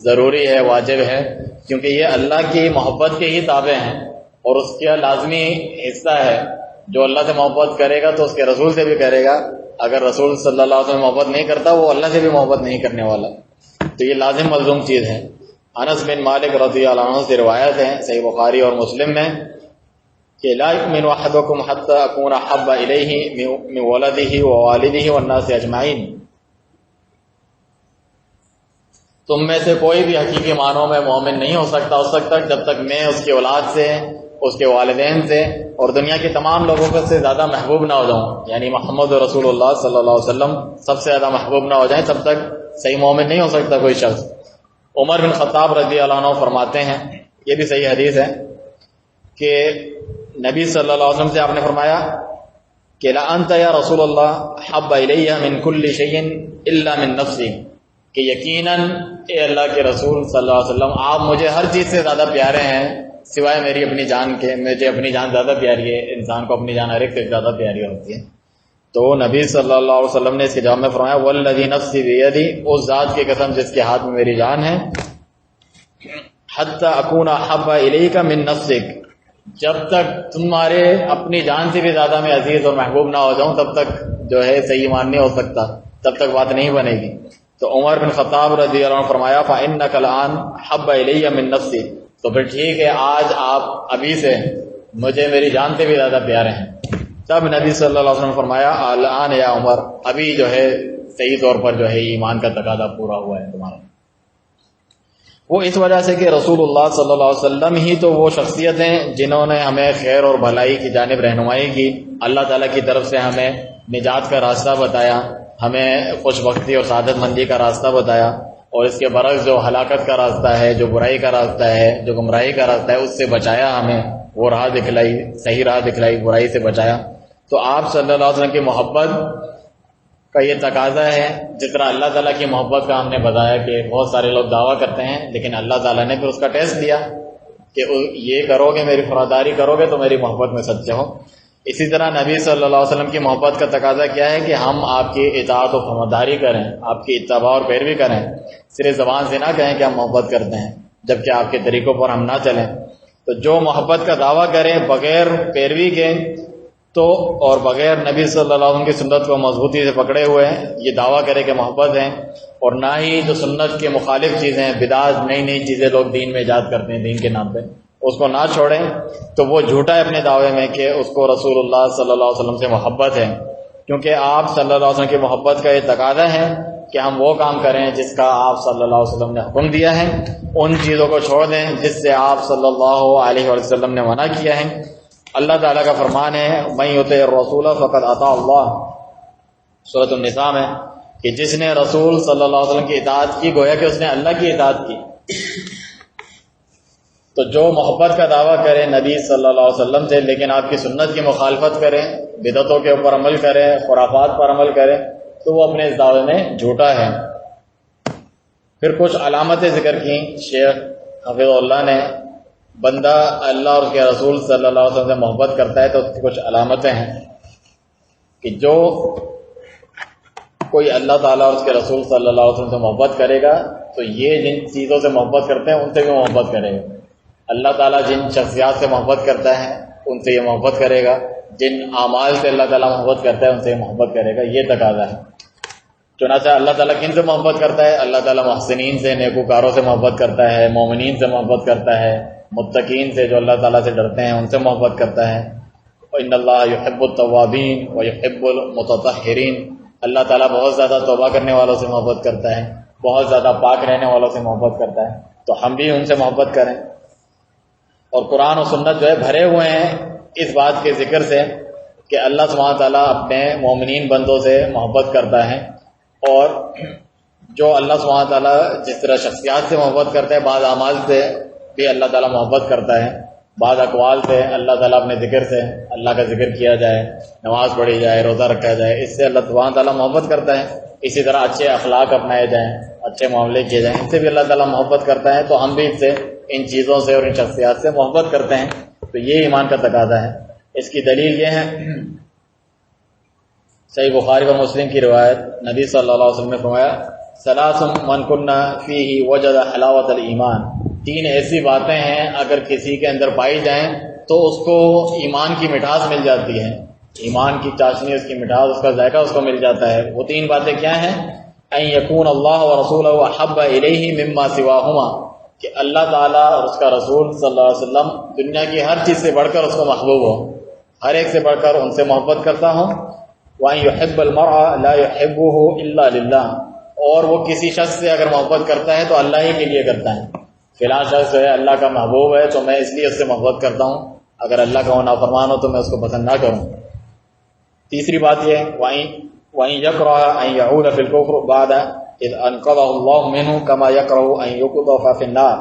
ضروری ہے، واجب ہے، کیونکہ یہ اللہ کی محبت کے ہی تابع ہیں اور اس کا لازمی حصہ ہے۔ جو اللہ سے محبت کرے گا تو اس کے رسول سے بھی کرے گا، اگر رسول صلی اللہ علیہ وسلم محبت نہیں کرتا وہ اللہ سے بھی محبت نہیں کرنے والا۔ تو یہ لازم ملزوم چیز ہے۔ انس بن مالک رضی اللہ عنہ سے روایت ہے صحیح بخاری اور مسلم میں کہ لا یؤمن احدکم حتی اکون احب الیہ من ولدہ ووالدہ والناس اجمعین، تم میں سے کوئی بھی حقیقی معنوں میں مومن نہیں ہو سکتا اس وقت تک جب تک میں اس کی اولاد سے، اس کے والدین سے اور دنیا کے تمام لوگوں سے زیادہ محبوب نہ ہو جاؤں، یعنی محمد رسول اللہ صلی اللہ علیہ وسلم سب سے زیادہ محبوب نہ ہو جائیں، تب تک صحیح مومن نہیں ہو سکتا کوئی شخص۔ عمر بن خطاب رضی اللہ عنہ فرماتے ہیں، یہ بھی صحیح حدیث ہے، کہ نبی صلی اللہ علیہ وسلم سے آپ نے فرمایا کہ لا انت یا رسول اللہ حب الیہ من کل شیء الا من نفسی، کہ یقیناً اے اللہ کے رسول صلی اللہ علیہ وسلم آپ مجھے ہر چیز سے زیادہ پیارے ہیں سوائے میری اپنی جان کے، مجھے اپنی جان زیادہ پیاری ہے، انسان کو اپنی جان ہر ایک سے زیادہ پیاری ہوتی ہے۔ تو نبی صلی اللہ علیہ وسلم نے اس کے جواب میں فرمایا والذی نفسی بیدی، اس ذات کی قسم جس کے ہاتھ میں میری جان ہے، حتی اکون احب الیک من نفسک، جب تک تمہارے اپنی جان سے بھی زیادہ میں عزیز اور محبوب نہ ہو جاؤں تب تک جو ہے صحیح ایمان نہیں ہو سکتا، تب تک بات نہیں بنے گی۔ تو عمر بن خطاب رضی اللہ عنہ فرمایا فإنک الآن حب الی من نفسی، تو پھر ٹھیک ہے آج آپ ابھی سے مجھے میری جان سے بھی زیادہ پیارے ہیں۔ تب نبی صلی اللہ علیہ وسلم فرمایا الآن یا عمر، ابھی جو ہے صحیح طور پر جو ہے ایمان کا تقاضا پورا ہوا ہے تمہارا۔ وہ اس وجہ سے کہ رسول اللہ صلی اللہ علیہ وسلم ہی تو وہ شخصیت ہیں جنہوں نے ہمیں خیر اور بھلائی کی جانب رہنمائی کی، اللہ تعالیٰ کی طرف سے ہمیں نجات کا راستہ بتایا، ہمیں خوش بختی اور سعادت مندی کا راستہ بتایا، اور اس کے برعکس جو ہلاکت کا راستہ ہے، جو برائی کا راستہ ہے، جو گمراہی کا راستہ ہے، اس سے بچایا، ہمیں وہ راہ دکھلائی، صحیح راہ دکھلائی، برائی سے بچایا۔ تو آپ صلی اللہ علیہ وسلم کی محبت کا یہ تقاضا ہے، جس طرح اللہ تعالیٰ کی محبت کا ہم نے بتایا کہ بہت سارے لوگ دعویٰ کرتے ہیں، لیکن اللہ تعالیٰ نے پھر اس کا ٹیسٹ دیا کہ یہ کرو گے، میری فراداری کرو گے تو میری محبت میں سچے ہو۔ اسی طرح نبی صلی اللہ علیہ وسلم کی محبت کا تقاضا کیا ہے کہ ہم آپ کی اطاعت و فرمانبرداری کریں، آپ کی اتباع اور پیروی کریں، صرف زبان سے نہ کہیں کہ ہم محبت کرتے ہیں جبکہ آپ کے طریقوں پر ہم نہ چلیں۔ تو جو محبت کا دعویٰ کرے بغیر پیروی کے تو اور بغیر نبی صلی اللہ علیہ وسلم کی سنت کو مضبوطی سے پکڑے ہوئے ہیں، یہ دعویٰ کرے کہ محبت ہے، اور نہ ہی جو سنت کے مخالف چیزیں، بدعت، نئی نئی چیزیں لوگ دین میں ایجاد کرتے ہیں دین کے نام پہ، اس کو نہ چھوڑیں، تو وہ جھوٹا ہے اپنے دعوے میں کہ اس کو رسول اللہ صلی اللہ علیہ وسلم سے محبت ہے، کیونکہ آپ صلی اللہ علیہ وسلم کی محبت کا یہ تقاضا ہے کہ ہم وہ کام کریں جس کا آپ صلی اللہ علیہ وسلم نے حکم دیا ہے، ان چیزوں کو چھوڑ دیں جس سے آپ صلی اللہ علیہ وسلم نے منع کیا ہے۔ اللہ تعالیٰ کا فرمان ہے من یطع الرسول فقد اطاع اللہ، سورۃ النساء میں، کہ جس نے رسول صلی اللہ علیہ وسلم کی اطاعت کی گویا کہ اس نے اللہ کی اطاعت کی۔ تو جو محبت کا دعویٰ کرے نبی صلی اللہ علیہ وسلم سے لیکن آپ کی سنت کی مخالفت کرے، بدعتوں کے اوپر عمل کرے، خرافات پر عمل کرے، تو وہ اپنے اس دعوے میں جھوٹا ہے۔ پھر کچھ علامتیں ذکر کی شیخ حفظ اللہ نے، بندہ اللہ اور اس کے رسول صلی اللہ علیہ وسلم سے محبت کرتا ہے تو اس کی کچھ علامتیں ہیں کہ جو کوئی اللہ تعالیٰ اور اس کے رسول صلی اللہ علیہ وسلم سے محبت کرے گا تو یہ جن چیزوں سے محبت کرتے ہیں ان سے بھی محبت کرے گا۔ اللہ تعالیٰ جن شخصیات سے محبت کرتا ہے ان سے یہ محبت کرے گا، جن اعمال سے اللہ تعالیٰ محبت کرتا ہے ان سے یہ محبت کرے گا، یہ تقاضا ہے۔ چنانچہ اللہ تعالیٰ کن سے محبت کرتا ہے؟ اللہ تعالیٰ محسنین سے، نیکوکاروں سے محبت کرتا ہے، مومنین سے محبت کرتا ہے، متقین سے جو اللہ تعالیٰ سے ڈرتے ہیں ان سے محبت کرتا ہے۔ ان اللہ یحب التوابین ویحب المتطہرین، اللہ تعالیٰ بہت زیادہ توبہ کرنے والوں سے محبت کرتا ہے، بہت زیادہ پاک رہنے والوں سے محبت کرتا ہے، تو ہم بھی ان سے محبت کریں۔ اور قرآن و سنت جو ہے بھرے ہوئے ہیں اس بات کے ذکر سے کہ اللہ سبحانہ تعالیٰ اپنے مومنین بندوں سے محبت کرتا ہے، اور جو اللہ سبحانہ تعالیٰ جس طرح شخصیات سے محبت کرتا ہے، بعض اعمال سے بھی اللہ تعالیٰ محبت کرتا ہے، بعض اقوال سے اللہ تعالیٰ اپنے ذکر سے، اللہ کا ذکر کیا جائے، نماز پڑھی جائے، روزہ رکھا جائے، اس سے اللہ سبحانہ تعالیٰ محبت کرتا ہے۔ اسی طرح اچھے اخلاق اپنائے جائیں، اچھے معاملے کیے جائیں، ان سے بھی اللہ تعالیٰ محبت کرتا ہے، تو ہم بھی ان سے، ان چیزوں سے اور ان شخصیات سے محبت کرتے ہیں۔ تو یہ ایمان کا تقاضا ہے۔ اس کی دلیل یہ ہے صحیح بخاری و مسلم کی روایت، نبی صلی اللہ علیہ وسلم نے فرمایا ثلاث من کن فیہ وجد حلاوت الایمان، تین ایسی باتیں ہیں اگر کسی کے اندر پائی جائیں تو اس کو ایمان کی مٹھاس مل جاتی ہے، ایمان کی چاشنی، اس کی مٹھاس، اس کا ذائقہ اس کو مل جاتا ہے۔ وہ تین باتیں کیا ہیں؟ ان یکون اللہ ورسولہ احب الیہ مما سواہما، کہ اللہ تعالیٰ اور اس کا رسول صلی اللہ علیہ وسلم دنیا کی ہر چیز سے بڑھ کر اس کو محبوب ہو، ہر ایک سے بڑھ کر ان سے محبت کرتا ہوں۔ وَأَن يُحِبَّ الْمَرْءَ لَا يُحِبُّهُ إِلَّا لِلَّهِ، اور وہ کسی شخص سے اگر محبت کرتا ہے تو اللہ ہی کے لیے کرتا ہے۔ فلاں شخص جو ہے اللہ کا محبوب ہے تو میں اس لیے اس سے محبت کرتا ہوں، اگر اللہ کا نافرمان ہو تو میں اس کو پسند نہ کروں۔ تیسری بات یہ وَأَن يَكْرَهَ أَن يَعُودَ فِي الْكُفْرِ بَعْدَ إِذْ أَنْقَذَهُ اللَّهُ مِنْهُ كَمَا يَكْرَهُ أَن يُقْذَفَ فِي النَّارِ،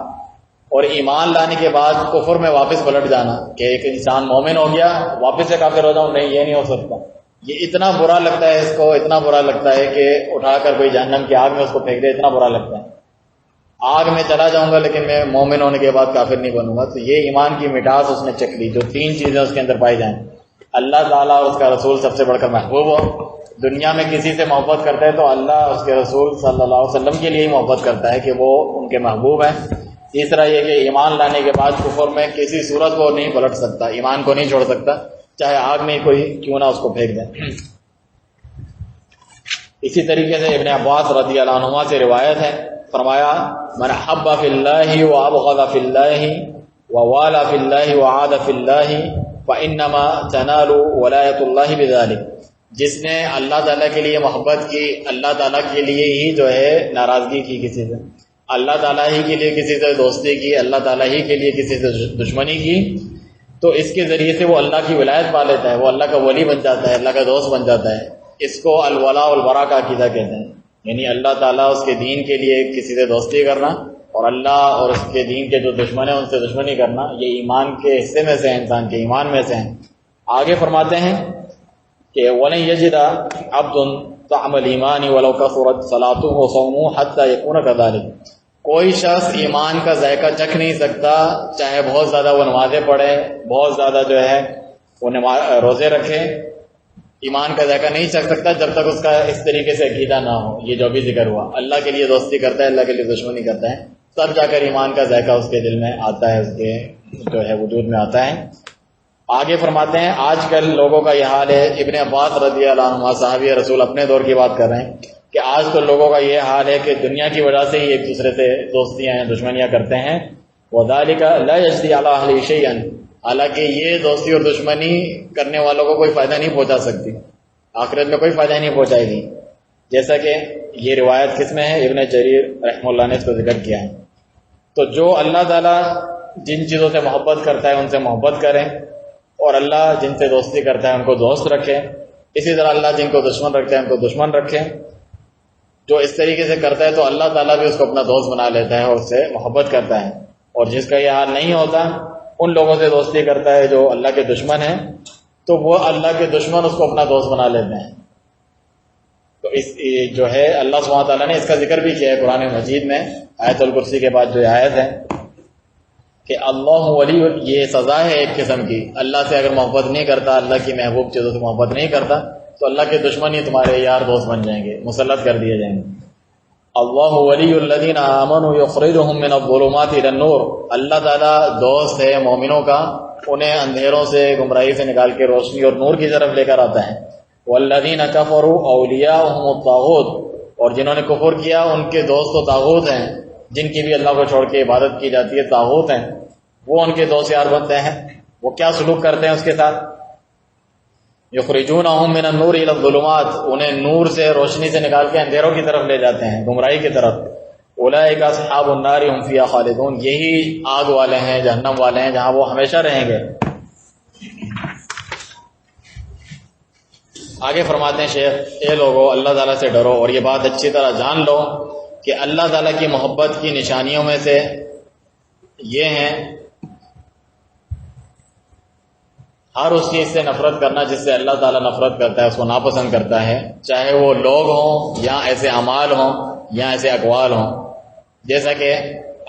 اور ایمان لانے کے بعد کفر میں واپس پلٹ جانا، کہ ایک انسان مومن ہو گیا واپس سے کافر ہو جاؤں، نہیں، یہ نہیں ہو سکتا۔ یہ اتنا برا لگتا ہے، اس کو اتنا برا لگتا ہے کہ اٹھا کر کوئی جہنم کی آگ میں اس کو پھینک دے، اتنا برا لگتا ہے۔ آگ میں چلا جاؤں گا لیکن میں مومن ہونے کے بعد کافر نہیں بنوں گا۔ تو یہ ایمان کی مٹھاس اس نے چکھ لی، جو تین چیزیں اس کے اندر پائی جائیں، اللہ تعالیٰ اور اس کا رسول سب سے بڑھ کر محبوب ہو۔ دنیا میں کسی سے محبت کرتا ہے تو اللہ اور اس کے رسول صلی اللہ علیہ وسلم کے لیے ہی محبت کرتا ہے کہ وہ ان کے محبوب ہیں۔ تیسرا یہ کہ ایمان لانے کے بعد کفر میں کسی صورت کو نہیں پلٹ سکتا، ایمان کو نہیں چھوڑ سکتا، چاہے آگ میں کوئی کیوں نہ اس کو پھینک دیں۔ اسی طریقے سے ابن عباس رضی اللہ عنہما سے روایت ہے، فرمایا من حب فی اللہ وابغض فی اللہ ووالا فی اللہ وعاد فی اللہ فانما تنال ولایت اللہ بذلک، جس نے اللہ تعالیٰ کے لیے محبت کی، اللہ تعالیٰ کے لیے ہی جو ہے ناراضگی کی کسی سے، اللہ تعالیٰ ہی کے لیے کسی سے دوستی کی، اللہ تعالیٰ ہی کے لیے کسی سے دشمنی کی، تو اس کے ذریعے سے وہ اللہ کی ولایت پا لیتا ہے، وہ اللہ کا ولی بن جاتا ہے، اللہ کا دوست بن جاتا ہے۔ اس کو الولاء والبراء کا عقیدہ کہتے ہیں، یعنی اللہ تعالیٰ اس کے دین کے لیے کسی سے دوستی کرنا اور اللہ اور اس کے دین کے جو دشمن ہیں ان سے دشمنی کرنا، یہ ایمان کے حصے میں سے ہیں، انسان کے ایمان میں سے ہیں۔ آگے فرماتے ہیں کہ وَلَن يَجِدَ عَبْدٌ طَعْمَ الْإِيمَانِ وَلَوْ كَثُرَتْ صَلَاتُهُ وَصَوْمُهُ حَتَّى يَكُونَ كَذَلِكَ، کوئی شخص ایمان کا ذائقہ چکھ نہیں سکتا چاہے بہت زیادہ وہ نمازیں پڑھے، بہت زیادہ جو ہے وہ روزے رکھے، ایمان کا ذائقہ نہیں چکھ سکتا جب تک اس کا اس طریقے سے عقیدہ نہ ہو۔ یہ جو بھی ذکر ہوا، اللہ کے لیے دوستی کرتا ہے، اللہ کے لیے دشمنی کرتا ہے، تب جا کر ایمان کا ذائقہ اس کے دل میں آتا ہے، اس کے جو ہے وجود میں آتا ہے۔ آگے فرماتے ہیں آج کل لوگوں کا یہ حال ہے، ابن عباس رضی اللہ عنہ صحابی رسول اپنے دور کی بات کر رہے ہیں کہ آج کل لوگوں کا یہ حال ہے کہ دنیا کی وجہ سے ہی ایک دوسرے سے دوستیاں دشمنیاں کرتے ہیں۔ وَذَلِكَ لَا يَجْدِي عَلَىٰ أَهْلِ شَيْئًا، حالانکہ یہ دوستی اور دشمنی کرنے والوں کو کوئی فائدہ نہیں پہنچا سکتی، آخرت میں کوئی فائدہ نہیں پہنچائے گی۔ جیسا کہ یہ روایت کس میں ہے، ابن جریر رحمہ اللہ نے اس کو ذکر کیا ہے۔ تو جو اللہ تعالیٰ جن چیزوں سے محبت کرتا ہے ان سے محبت کریں، اور اللہ جن سے دوستی کرتا ہے ان کو دوست رکھے، اسی طرح اللہ جن کو دشمن رکھتا ہے ان کو دشمن رکھے۔ جو اس طریقے سے کرتا ہے تو اللہ تعالیٰ بھی اس کو اپنا دوست بنا لیتا ہے اور اس سے محبت کرتا ہے، اور جس کا یہ حال نہیں ہوتا ان لوگوں سے دوستی کرتا ہے جو اللہ کے دشمن ہیں، تو وہ اللہ کے دشمن اس کو اپنا دوست بنا لیتے ہیں۔ تو اس جو ہے اللہ سبحانہ تعالیٰ نے اس کا ذکر بھی کیا ہے قرآن مجید میں، آیت الکرسی کے بعد جو آیت ہے کہ اللہ ولی، یہ سزا ہے ایک قسم کی، اللہ سے اگر محبت نہیں کرتا، اللہ کی محبوب چیزوں سے محبت نہیں کرتا تو اللہ کے دشمن ہی تمہارے یار دوست بن جائیں گے، مسلط کر دیے جائیں گے۔ اللہ ولی الذین آمنوا یخرجهم من الظلمات الی النور، اللہ تعالیٰ دوست ہے مومنوں کا، انہیں اندھیروں سے گمراہی سے نکال کے روشنی اور نور کی طرف لے کر آتا ہے۔ والذین کفروا اولیاءهم الطاغوت، اور جنہوں نے کفر کیا ان کے دوست و طاغوت ہیں، جن کی بھی اللہ کو چھوڑ کے عبادت کی جاتی ہے طاغوت ہیں، وہ ان کے دوست یار بنتے ہیں۔ وہ کیا سلوک کرتے ہیں اس کے ساتھ، یخرجونہم من النور الی الظلمات، انہیں نور سے روشنی سے نکال کے اندھیروں کی طرف لے جاتے ہیں، گمراہی کی طرف۔ اولئک اصحاب النار هم فیہا خالدون، یہی آگ والے ہیں، جہنم والے ہیں، جہاں وہ ہمیشہ رہیں گے۔ آگے فرماتے ہیں شیخ، اے لوگو اللہ تعالیٰ سے ڈرو اور یہ بات اچھی طرح جان لو کہ اللہ تعالیٰ کی محبت کی نشانیوں میں سے یہ ہیں ہر اس چیز سے نفرت کرنا جس سے اللہ تعالیٰ نفرت کرتا ہے، اس کو ناپسند کرتا ہے، چاہے وہ لوگ ہوں یا ایسے اعمال ہوں یا ایسے اقوال ہوں۔ جیسا کہ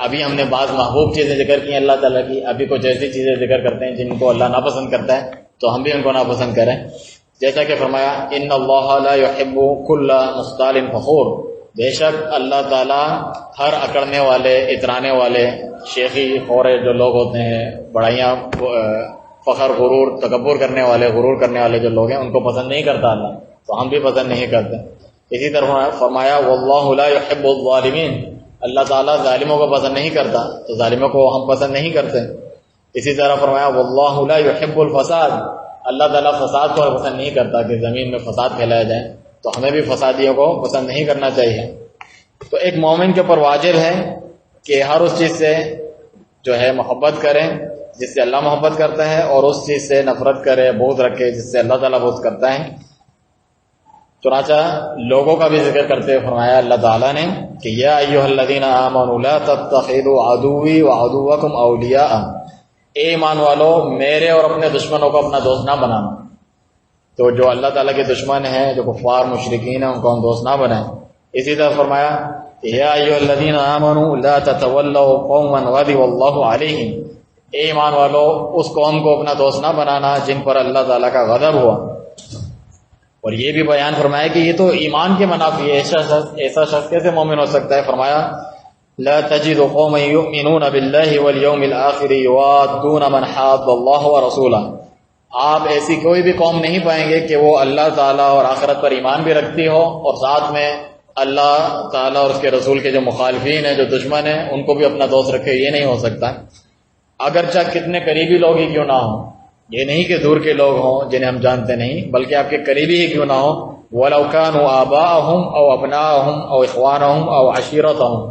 ابھی ہم نے بعض محبوب چیزیں ذکر کی ہیں اللہ تعالیٰ کی، ابھی کچھ ایسی چیزیں ذکر کرتے ہیں جن کو اللہ ناپسند کرتا ہے، تو ہم بھی ان کو ناپسند کریں۔ جیسا کہ فرمایا ان اللہ لا يحب كل مختال فخور، بے شک اللہ تعالیٰ ہر اکڑنے والے، اترانے والے، شیخی خورے جو لوگ ہوتے ہیں، بڑائیاں، فخر، غرور، تکبر کرنے والے، غرور کرنے والے جو لوگ ہیں ان کو پسند نہیں کرتا اللہ، تو ہم بھی پسند نہیں کرتے۔ اسی طرح فرمایا واللہ لا يحب الظالمین، اللہ تعالیٰ ظالموں کو پسند نہیں کرتا، تو ظالموں کو ہم پسند نہیں کرتے۔ اسی طرح فرمایا واللہ لا يحب الفساد، اللہ تعالیٰ فساد کو پسند نہیں کرتا کہ زمین میں فساد پھیلایا جائے، تو ہمیں بھی فسادیوں کو پسند نہیں کرنا چاہیے۔ تو ایک مومن کے اوپر واجب ہے کہ ہر اس چیز سے جو ہے محبت کریں جس سے اللہ محبت کرتا ہے، اور اس چیز سے نفرت کرے، بغض رکھے جس سے اللہ تعالیٰ بغض کرتا ہے۔ چنانچہ لوگوں کا بھی ذکر کرتے ہوئے فرمایا اللہ تعالیٰ نے کہ یا ایھا الذین آمنوا لا تتخذوا عدوی وعدوکم اولیاء، اے ایمان والو میرے اور اپنے دشمنوں کو اپنا دوست نہ بنانا۔ تو جو اللہ تعالیٰ کے دشمن ہیں، جو کفار مشرکین ہیں، ان کو ہم دوست نہ بنائیں۔ اسی طرح فرمایا یا ایھا الذین آمنوا لا تتولوا قوما غضب اللہ علیہم، اے ایمان والو اس قوم کو اپنا دوست نہ بنانا جن پر اللہ تعالیٰ کا غضب ہوا۔ اور یہ بھی بیان فرمایا کہ یہ تو ایمان کے منافی ہے، ایسا شخص کیسے مومن ہو سکتا ہے؟ فرمایا لا تجد قوما یؤمنون باللہ والیوم الآخر یوادون من حاد اللہ ورسولہ، آپ ایسی کوئی بھی قوم نہیں پائیں گے کہ وہ اللہ تعالیٰ اور آخرت پر ایمان بھی رکھتی ہو اور ساتھ میں اللہ تعالیٰ اور اس کے رسول کے جو مخالفین ہیں، جو دشمن ہیں، ان کو بھی اپنا دوست رکھے۔ یہ نہیں ہو سکتا، اگرچہ کتنے قریبی لوگ ہی کیوں نہ ہوں۔ یہ نہیں کہ دور کے لوگ ہوں جنہیں ہم جانتے نہیں، بلکہ آپ کے قریبی ہی کیوں نہ ہوں۔ وَلَوْ كَانُوا آبَاءَهُمْ أَوْ أَبْنَاءَهُمْ أَوْ إِخْوَانَهُمْ أَوْ عَشِيرَتَهُمْ،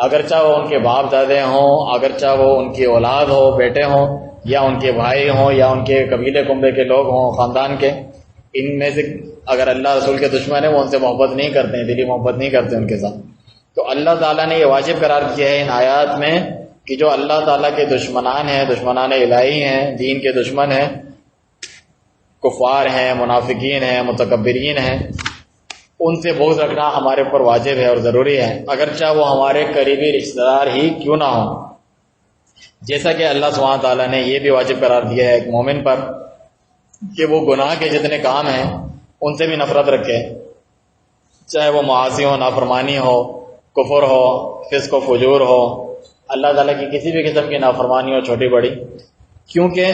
اگرچہ وہ ان کے باپ دادے ہوں، اگرچہ وہ ان کی اولاد ہو، بیٹے ہوں، یا ان کے بھائی ہوں، یا ان کے قبیلے کنبے کے لوگ ہوں، خاندان کے، ان میں سے اگر اللہ رسول کے دشمن ہیں وہ ان سے محبت نہیں کرتے ہیں، دلی محبت نہیں کرتے ان کے ساتھ۔ تو اللہ تعالیٰ نے یہ واجب قرار کیا ہے ان آیات میں کہ جو اللہ تعالیٰ کے دشمنان ہیں، دشمنان الہی ہیں، دین کے دشمن ہیں، کفار ہیں، منافقین ہیں، متکبرین ہیں، ان سے بغض رکھنا ہمارے اوپر واجب ہے اور ضروری ہے، اگرچہ وہ ہمارے قریبی رشتہ دار ہی کیوں نہ ہوں۔ جیسا کہ اللہ سبحانہ تعالیٰ نے یہ بھی واجب قرار دیا ہے ایک مومن پر کہ وہ گناہ کے جتنے کام ہیں ان سے بھی نفرت رکھے، چاہے وہ معاصی ہو، نافرمانی ہو، کفر ہو، فسق و فجور ہو، اللہ تعالیٰ کی کسی بھی قسم کی نافرمانی ہو، چھوٹی بڑی، کیونکہ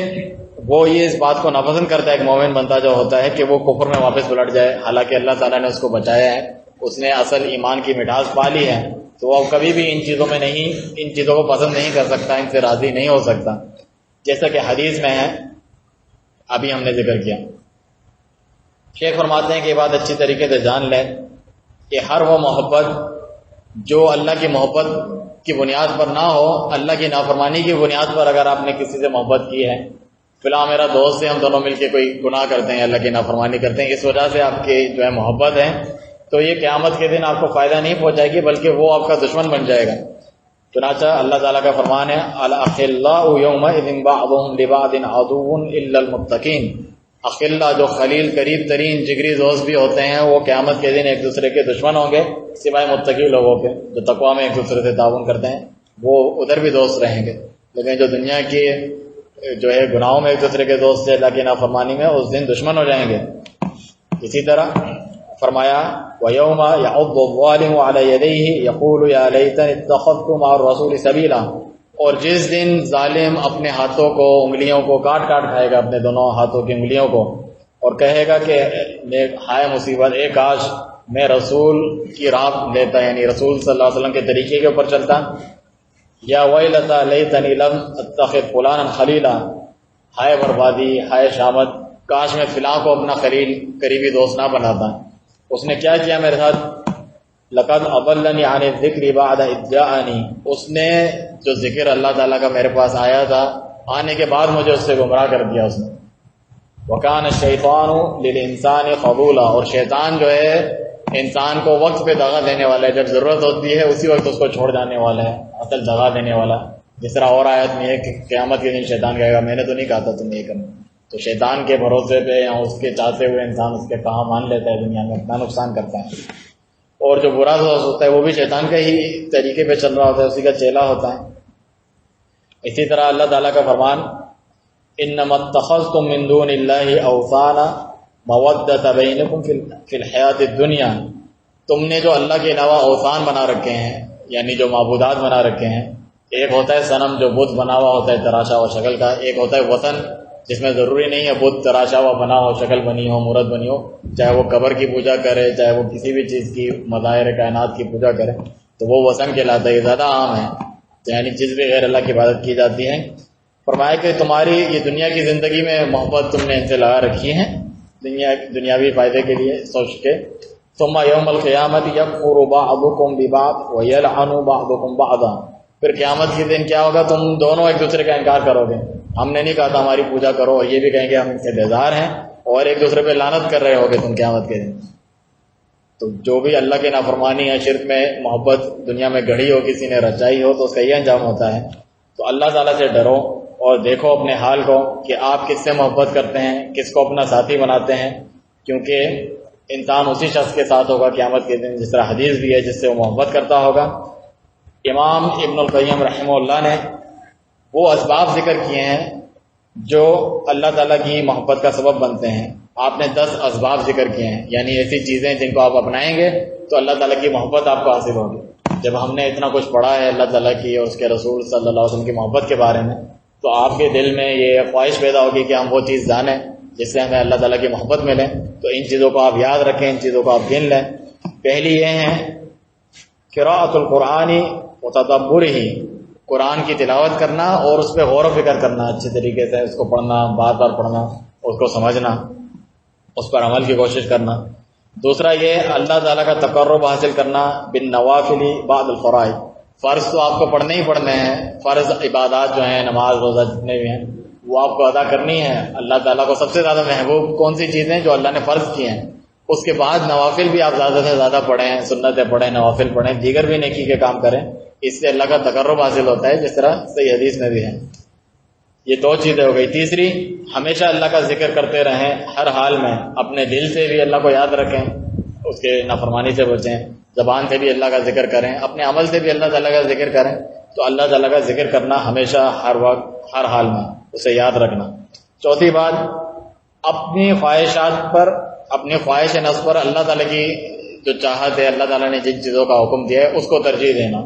وہ یہ اس بات کو ناپسند کرتا ہے ایک مومن بندہ جو ہوتا ہے کہ وہ کفر میں واپس پلٹ جائے، حالانکہ اللہ تعالیٰ نے اس کو بچایا ہے، اس نے اصل ایمان کی مٹھاس پا لی ہے، تو وہ کبھی بھی ان چیزوں میں نہیں، ان چیزوں کو پسند نہیں کر سکتا، ان سے راضی نہیں ہو سکتا، جیسا کہ حدیث میں ہے، ابھی ہم نے ذکر کیا۔ شیخ فرماتے ہیں کہ یہ بات اچھی طریقے سے جان لیں کہ ہر وہ محبت جو اللہ کی محبت کی بنیاد پر نہ ہو، اللہ کی نافرمانی کی بنیاد پر اگر آپ نے کسی سے محبت کی ہے، فلاں میرا دوست ہے، ہم دونوں مل کے کوئی گناہ کرتے ہیں، اللہ کی نافرمانی کرتے ہیں، اس وجہ سے آپ کی جو ہے محبت ہے، تو یہ قیامت کے دن آپ کو فائدہ نہیں پہنچائے گی بلکہ وہ آپ کا دشمن بن جائے گا۔ چنانچہ اللہ تعالیٰ کا فرمان ہے الاخلاء یومئذ بعضهم لبعض عدو الا المتقین، اخلاء جو خلیل قریب ترین جگری دوست بھی ہوتے ہیں وہ قیامت کے دن ایک دوسرے کے دشمن ہوں گے سوائے متقی لوگوں کے جو تقوی میں ایک دوسرے سے تعاون کرتے ہیں، وہ ادھر بھی دوست رہیں گے، لیکن جو دنیا کی جو ہے گناہوں میں ایک دوسرے کے دوست سے اللہ کی نافرمانی میں اس دن دشمن ہو جائیں گے۔ اسی طرح فرمایا وَيَوْمَ يَعُضُّ الظَّالِمُ عَلَى يَدَيْهِ يَقُولُ يَا لَيْتَنِي اتَّخَذْتُ مَعَ الرَّسُولِ سَبِيلًا، اور جس دن ظالم اپنے ہاتھوں کو، انگلیوں کو کاٹ کاٹ کھائے گا، اپنے دونوں ہاتھوں کی انگلیوں کو، اور کہے گا کہ ہائے مصیبت، اے کاش میں رسول کی راہ لیتا، یعنی رسول صلی اللہ علیہ وسلم کے طریقے کے اوپر چلتا، یا ویلتا لیتنی لم اتخذ فلانا خلیلا، ہائے بربادی، ہائے شامت، کاش میں فلاں کو اپنا خلیل قریبی دوست نہ بناتا۔ اس نے کیا کیا میرے ساتھ؟ لقد اضلنی عن الذکر بعد اذ جاءنی، اس نے جو ذکر اللہ تعالیٰ کا میرے پاس آیا تھا، آنے کے بعد مجھے اس سے گمراہ کر دیا اس نے۔ وکان الشیطان للانسان خذولا، اور شیطان جو ہے انسان کو وقت پہ دغا دینے والا ہے، جب ضرورت ہوتی ہے اسی وقت اس کو چھوڑ جانے والا ہے، اصل دغا دینے والا۔ جس طرح اور آیت میں ہے کہ قیامت کے دن شیطان کہے گا میں نے تو نہیں کہا تھا تم یہ کرنا، تو شیطان کے بھروسے پہ یا اس کے چاہتے ہوئے انسان اس کے کہا مان لیتا ہے، دنیا میں اپنا نقصان کرتا ہے، اور جو برا دوست ہوتا ہے وہ بھی شیطان کا ہی طریقے پہ چل رہا ہوتا ہے، اسی کا چیلا ہوتا ہے۔ اسی طرح اللہ تعالیٰ کا فرمان انما اتخذتم من دون اللہ اوثانا مودۃ بینکم فی الحیات الدنیا، تم نے جو اللہ کے علاوہ اوثان بنا رکھے ہیں، یعنی جو معبودات بنا رکھے ہیں، ایک ہوتا ہے صنم جو بت بنا ہوا ہوتا ہے تراشا ہوا شکل کا، ایک ہوتا ہے وطن جس میں ضروری نہیں ہے بت تراشا ہوا بنا ہو، شکل بنی ہو، مورت بنی ہو، چاہے وہ قبر کی پوجا کرے، چاہے وہ کسی بھی چیز کی مظاہر کائنات کی پوجا کرے، تو وہ وثن کہلاتا ہے، یہ زیادہ عام ہے، یعنی جس بھی غیر اللہ کی عبادت کی جاتی ہے۔ فرمایا کہ تمہاری یہ دنیا کی زندگی میں محبت تم نے ان سے لگا رکھی ہے دنیاوی فائدے کے لیے سوچ کے، ثم یوم القیامت یکفر بعضکم ببعض ویلعن بعضکم بعضا، پھر قیامت کے دن کیا ہوگا، تم دونوں ایک دوسرے کا انکار کرو گے، ہم نے نہیں کہا تھا ہماری پوجا کرو، اور یہ بھی کہیں گے ہم ان سے بیزار ہیں، اور ایک دوسرے پہ لعنت کر رہے ہوگے تم قیامت کے دن۔ تو جو بھی اللہ کی نافرمانی ہے، شرک میں محبت دنیا میں گڑھی ہو، کسی نے رچائی ہو، تو اس کا یہ انجام ہوتا ہے۔ تو اللہ تعالیٰ سے ڈرو اور دیکھو اپنے حال کو کہ آپ کس سے محبت کرتے ہیں، کس کو اپنا ساتھی بناتے ہیں، کیونکہ انسان اسی شخص کے ساتھ ہوگا قیامت کے دن جس طرح حدیث بھی ہے، جس سے وہ محبت کرتا ہوگا۔ امام ابن القیم رحمہ اللہ نے وہ اسباب ذکر کیے ہیں جو اللہ تعالیٰ کی محبت کا سبب بنتے ہیں۔ آپ نے 10 اسباب ذکر کیے ہیں، یعنی ایسی چیزیں جن کو آپ اپنائیں گے تو اللہ تعالیٰ کی محبت آپ کو حاصل ہوگی۔ جب ہم نے اتنا کچھ پڑھا ہے اللہ تعالیٰ کی اور اس کے رسول صلی اللہ علیہ وسلم کی محبت کے بارے میں، تو آپ کے دل میں یہ خواہش پیدا ہوگی کہ ہم وہ چیز جانیں جس سے ہمیں اللہ تعالیٰ کی محبت ملے۔ تو ان چیزوں کو آپ یاد رکھیں، ان چیزوں کو آپ گن لیں۔ پہلی یہ ہے قراءۃ القرآن وتدبرہ، قرآن کی تلاوت کرنا اور اس پہ غور و فکر کرنا، اچھے طریقے سے اس کو پڑھنا، بار بار پڑھنا، اس کو سمجھنا، اس پر عمل کی کوشش کرنا۔ دوسرا یہ اللہ تعالیٰ کا تقرب حاصل کرنا بالنوافل بعد الفرائض، فرض تو آپ کو پڑھنے ہی پڑھنے ہیں، فرض عبادات جو ہیں، نماز روزہ جتنے بھی ہیں وہ آپ کو ادا کرنی ہے۔ اللہ تعالیٰ کو سب سے زیادہ محبوب کون سی چیزیں جو اللہ نے فرض کی ہیں، اس کے بعد نوافل بھی آپ زیادہ سے زیادہ پڑھیں، سنتیں پڑھیں، نوافل پڑھیں، دیگر بھی نیکی کے کام کریں، اس سے اللہ کا تقرب حاصل ہوتا ہے، جس طرح صحیح حدیث میں بھی ہے۔ یہ 2 چیزیں ہو گئی۔ تیسری، ہمیشہ اللہ کا ذکر کرتے رہیں ہر حال میں، اپنے دل سے بھی اللہ کو یاد رکھیں، اس کے نافرمانی سے بچیں، زبان سے بھی اللہ کا ذکر کریں، اپنے عمل سے بھی اللہ تعالیٰ کا ذکر کریں۔ تو اللہ تعالیٰ کا ذکر کرنا ہمیشہ، ہر وقت، ہر حال میں، اسے یاد رکھنا۔ چوتھی بات، اپنی خواہشات پر، اپنی خواہش نفس پر اللہ تعالیٰ کی جو چاہت ہے، اللہ تعالیٰ نے جن چیزوں کا حکم دیا ہے اس کو ترجیح دینا۔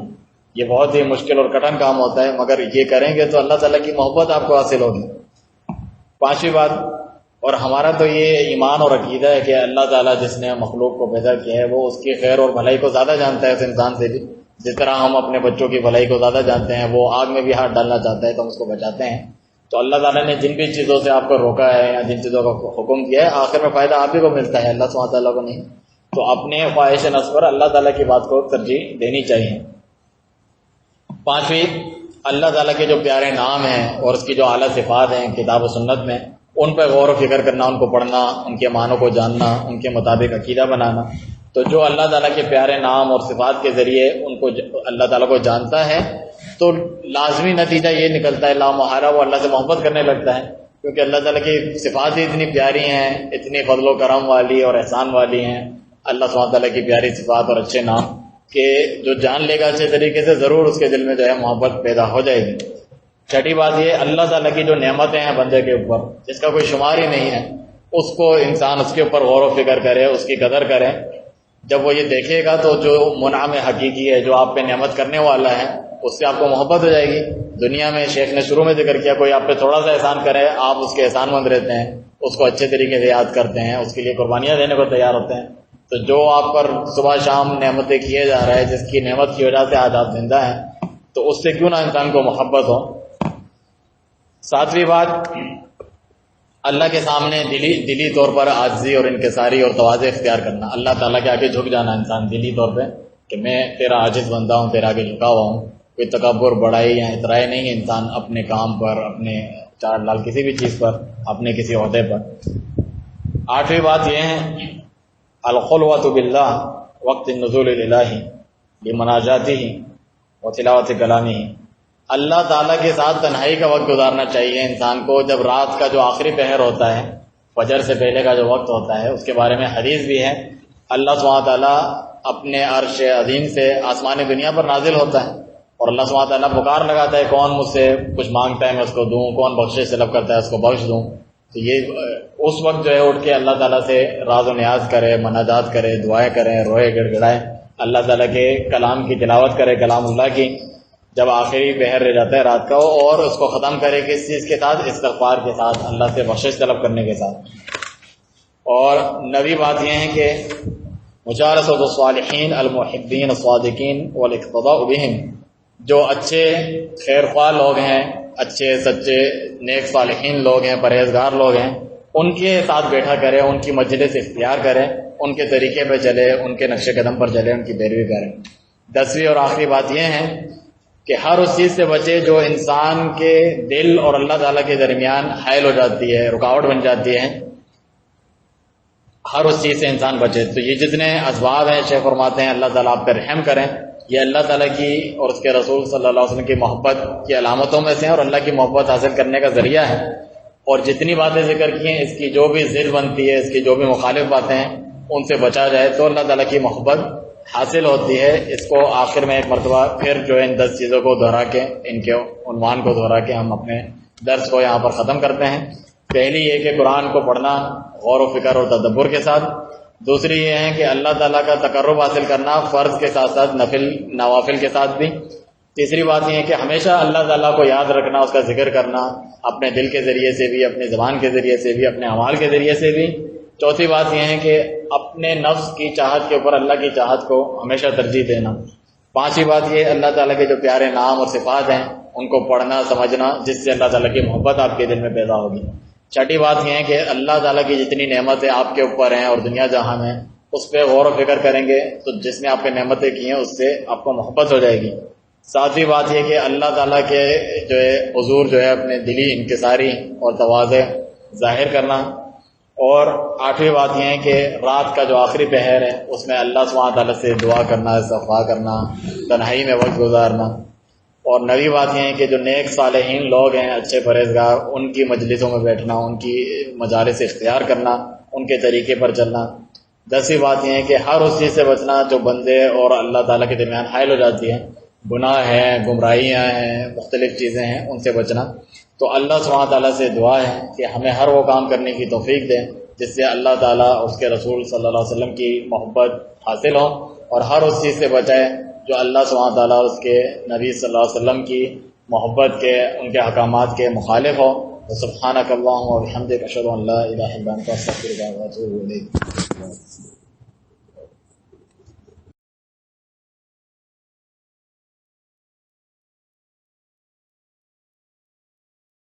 یہ بہت ہی مشکل اور کٹھن کام ہوتا ہے، مگر یہ کریں گے تو اللہ تعالیٰ کی محبت آپ کو حاصل ہوگی۔ 5ویں بات، اور ہمارا تو یہ ایمان اور عقیدہ ہے کہ اللہ تعالیٰ جس نے مخلوق کو پیدا کیا ہے وہ اس کی خیر اور بھلائی کو زیادہ جانتا ہے اس انسان سے بھی، جس طرح ہم اپنے بچوں کی بھلائی کو زیادہ جانتے ہیں۔ وہ آگ میں بھی ہاتھ ڈالنا چاہتا ہے تو ہم اس کو بچاتے ہیں۔ تو اللہ تعالیٰ نے جن بھی چیزوں سے آپ کو روکا ہے یا جن چیزوں کا حکم کیا ہے، آخر میں فائدہ آپ ہی کو ملتا ہے، اللہ سبحانہ تعالیٰ کو نہیں۔ تو اپنے خواہش نفس پر اللہ تعالیٰ کی بات کو ترجیح دینی چاہیے۔ 5ویں، اللہ تعالیٰ کے جو پیارے نام ہیں اور اس کی جو اعلیٰ صفات ہیں کتاب و سنت میں، ان پہ غور و فکر کرنا، ان کو پڑھنا، ان کے معنوں کو جاننا، ان کے مطابق عقیدہ بنانا۔ تو جو اللہ تعالیٰ کے پیارے نام اور صفات کے ذریعے ان کو اللہ تعالیٰ کو جانتا ہے تو لازمی نتیجہ یہ نکلتا ہے، لا محالہ وہ اللہ سے محبت کرنے لگتا ہے، کیونکہ اللہ تعالیٰ کی صفات ہی اتنی پیاری ہیں، اتنی فضل و کرم والی اور احسان والی ہیں، اللہ سبحانہ تعالیٰ کی پیاری صفات اور اچھے نام، کہ جو جان لے گا اچھے طریقے سے ضرور اس کے دل میں جو ہے محبت پیدا ہو جائے گی۔ 6ٹھی بات یہ، اللہ تعالیٰ کی جو نعمتیں ہیں بندے کے اوپر جس کا کوئی شمار ہی نہیں ہے، اس کو انسان اس کے اوپر غور و فکر کرے، اس کی قدر کرے۔ جب وہ یہ دیکھے گا تو جو منعم حقیقی ہے، جو آپ پہ نعمت کرنے والا ہے، اس سے آپ کو محبت ہو جائے گی۔ دنیا میں شیخ نے شروع میں ذکر کیا، کوئی آپ پہ تھوڑا سا احسان کرے، آپ اس کے احسان مند رہتے ہیں، اس کو اچھے طریقے سے یاد کرتے ہیں، اس کے لیے قربانیاں دینے کو تیار ہوتے ہیں۔ تو جو آپ پر صبح شام نعمتیں کیے جا رہا ہے، جس کی نعمت کی وجہ سے آج آپ زندہ ہیں، تو اس سے کیوں نہ انسان کو محبت ہو۔ 7ویں بات، اللہ کے سامنے دلی طور پر عاجزی اور انکساری اور تواضع اختیار کرنا، اللہ تعالیٰ کے آگے جھک جانا انسان دلی طور پہ کہ میں تیرا عاجز بندہ ہوں، تیرا آگے جھکا ہوا ہوں۔ کوئی تکبر، بڑائی یا اطرائی نہیں ہے انسان اپنے کام پر، اپنے چار لال کسی بھی چیز پر، اپنے کسی عہدے پر۔ 8ویں بات یہ ہے الخلوۃ باللہ وقت النزول الالہی بمناجاتہ وتلاوت کلامہ، اللہ تعالیٰ کے ساتھ تنہائی کا وقت گزارنا چاہیے انسان کو۔ جب رات کا جو آخری پہر ہوتا ہے، فجر سے پہلے کا جو وقت ہوتا ہے، اس کے بارے میں حدیث بھی ہے، اللہ سبحانہ تعالیٰ اپنے عرش عظیم سے آسمان دنیا پر نازل ہوتا ہے اور اللہ سبحانہ تعالیٰ پکار لگاتا ہے، کون مجھ سے کچھ مانگتا ہے میں اس کو دوں، کون بخشش طلب کرتا ہے اس کو بخش دوں۔ تو یہ اس وقت جو ہے اٹھ کے اللہ تعالیٰ سے راز و نیاز کرے، مناجات کرے، دعائیں کریں، روئے گڑ گڑائے، اللہ تعالیٰ کے کلام کی تلاوت کرے، کلام اللہ کی۔ جب آخری پہر رہ جاتا ہے رات کا، اور اس کو ختم کرے کس چیز کے ساتھ؟ استغفار کے ساتھ، اللہ سے بخشش طلب کرنے کے ساتھ۔ اور نویں بات یہ ہے کہ مجالسۃ الصالحین المحبین الصادقین والاقتداء بہم، جو اچھے خیر خواہ لوگ ہیں، اچھے سچے نیک صالحین لوگ ہیں، پرہیزگار لوگ ہیں، ان کے ساتھ بیٹھا کرے، ان کی مجلس اختیار کرے، ان کے طریقے پہ چلے، ان کے نقش قدم پر چلے، ان کی پیروی کریں۔ 10ویں اور آخری بات یہ ہے کہ ہر اس چیز سے بچے جو انسان کے دل اور اللہ تعالیٰ کے درمیان حائل ہو جاتی ہے، رکاوٹ بن جاتی ہے، ہر اس چیز سے انسان بچے۔ تو یہ جتنے اسباب ہیں، شیخ فرماتے ہیں اللہ تعالیٰ آپ پہ رحم کریں، یہ اللہ تعالیٰ کی اور اس کے رسول صلی اللہ علیہ وسلم کی محبت کی علامتوں میں سے ہیں اور اللہ کی محبت حاصل کرنے کا ذریعہ ہے۔ اور جتنی باتیں ذکر کی ہیں، اس کی جو بھی ضد بنتی ہے، اس کی جو بھی مخالف باتیں ہیں، ان سے بچا جائے تو اللہ تعالیٰ کی محبت حاصل ہوتی ہے۔ اس کو آخر میں ایک مرتبہ پھر جو ہے ان 10 چیزوں کو دہرا کے، ان کے عنوان کو دہرا کے ہم اپنے درس کو یہاں پر ختم کرتے ہیں۔ پہلی یہ کہ قرآن کو پڑھنا غور و فکر اور تدبر کے ساتھ۔ دوسری یہ ہے کہ اللہ تعالیٰ کا تقرب حاصل کرنا فرض کے ساتھ ساتھ نوافل کے ساتھ بھی۔ تیسری بات یہ ہے کہ ہمیشہ اللہ تعالیٰ کو یاد رکھنا، اس کا ذکر کرنا، اپنے دل کے ذریعے سے بھی، اپنی زبان کے ذریعے سے بھی، اپنے اعمال کے ذریعے سے بھی۔ چوتھی بات یہ ہے کہ اپنے نفس کی چاہت کے اوپر اللہ کی چاہت کو ہمیشہ ترجیح دینا۔ پانچویں بات یہ اللہ تعالیٰ کے جو پیارے نام اور صفات ہیں ان کو پڑھنا سمجھنا، جس سے اللہ تعالیٰ کی محبت آپ کے دل میں پیدا ہوگی۔ چھٹی بات یہ ہے کہ اللہ تعالیٰ کی جتنی نعمتیں آپ کے اوپر ہیں اور دنیا جہاں میں، اس پہ غور و فکر کریں گے تو جس نے آپ پہ نعمتیں کی ہیں اس سے آپ کو محبت ہو جائے گی۔ ساتویں بات یہ کہ اللہ تعالیٰ کے جو ہے حضور جو ہے اپنے دلی انکساری اور تواضع ظاہر کرنا۔ اور آٹھویں بات یہ ہے کہ رات کا جو آخری پہر ہے اس میں اللہ سبحانہ تعالیٰ سے دعا کرنا، استغفار کرنا، تنہائی میں وقت گزارنا۔ اور نویں بات یہ ہے کہ جو نیک صالحین لوگ ہیں، اچھے پرہیزگار، ان کی مجلسوں میں بیٹھنا، ان کی مجالس اختیار کرنا، ان کے طریقے پر چلنا۔ 10ویں بات یہ ہے کہ ہر اس چیز سے بچنا جو بندے اور اللہ تعالیٰ کے درمیان حائل ہو جاتی ہے، گناہ ہیں، گمراہیاں ہیں، مختلف چیزیں ہیں، ان سے بچنا۔ تو اللہ سبحانہ تعالیٰ سے دعا ہے کہ ہمیں ہر وہ کام کرنے کی توفیق دے جس سے اللہ تعالیٰ اور اس کے رسول صلی اللہ علیہ وسلم کی محبت حاصل ہو، اور ہر اس چیز سے بچائے جو اللہ سبحانہ تعالیٰ اور اس کے نبی صلی اللہ علیہ وسلم کی محبت کے، ان کے احکامات کے مخالف ہو۔ سبحانک اللہم و بحمدک، اشہد ان لا الہ الا انت، استغفرک و اتوب الیک۔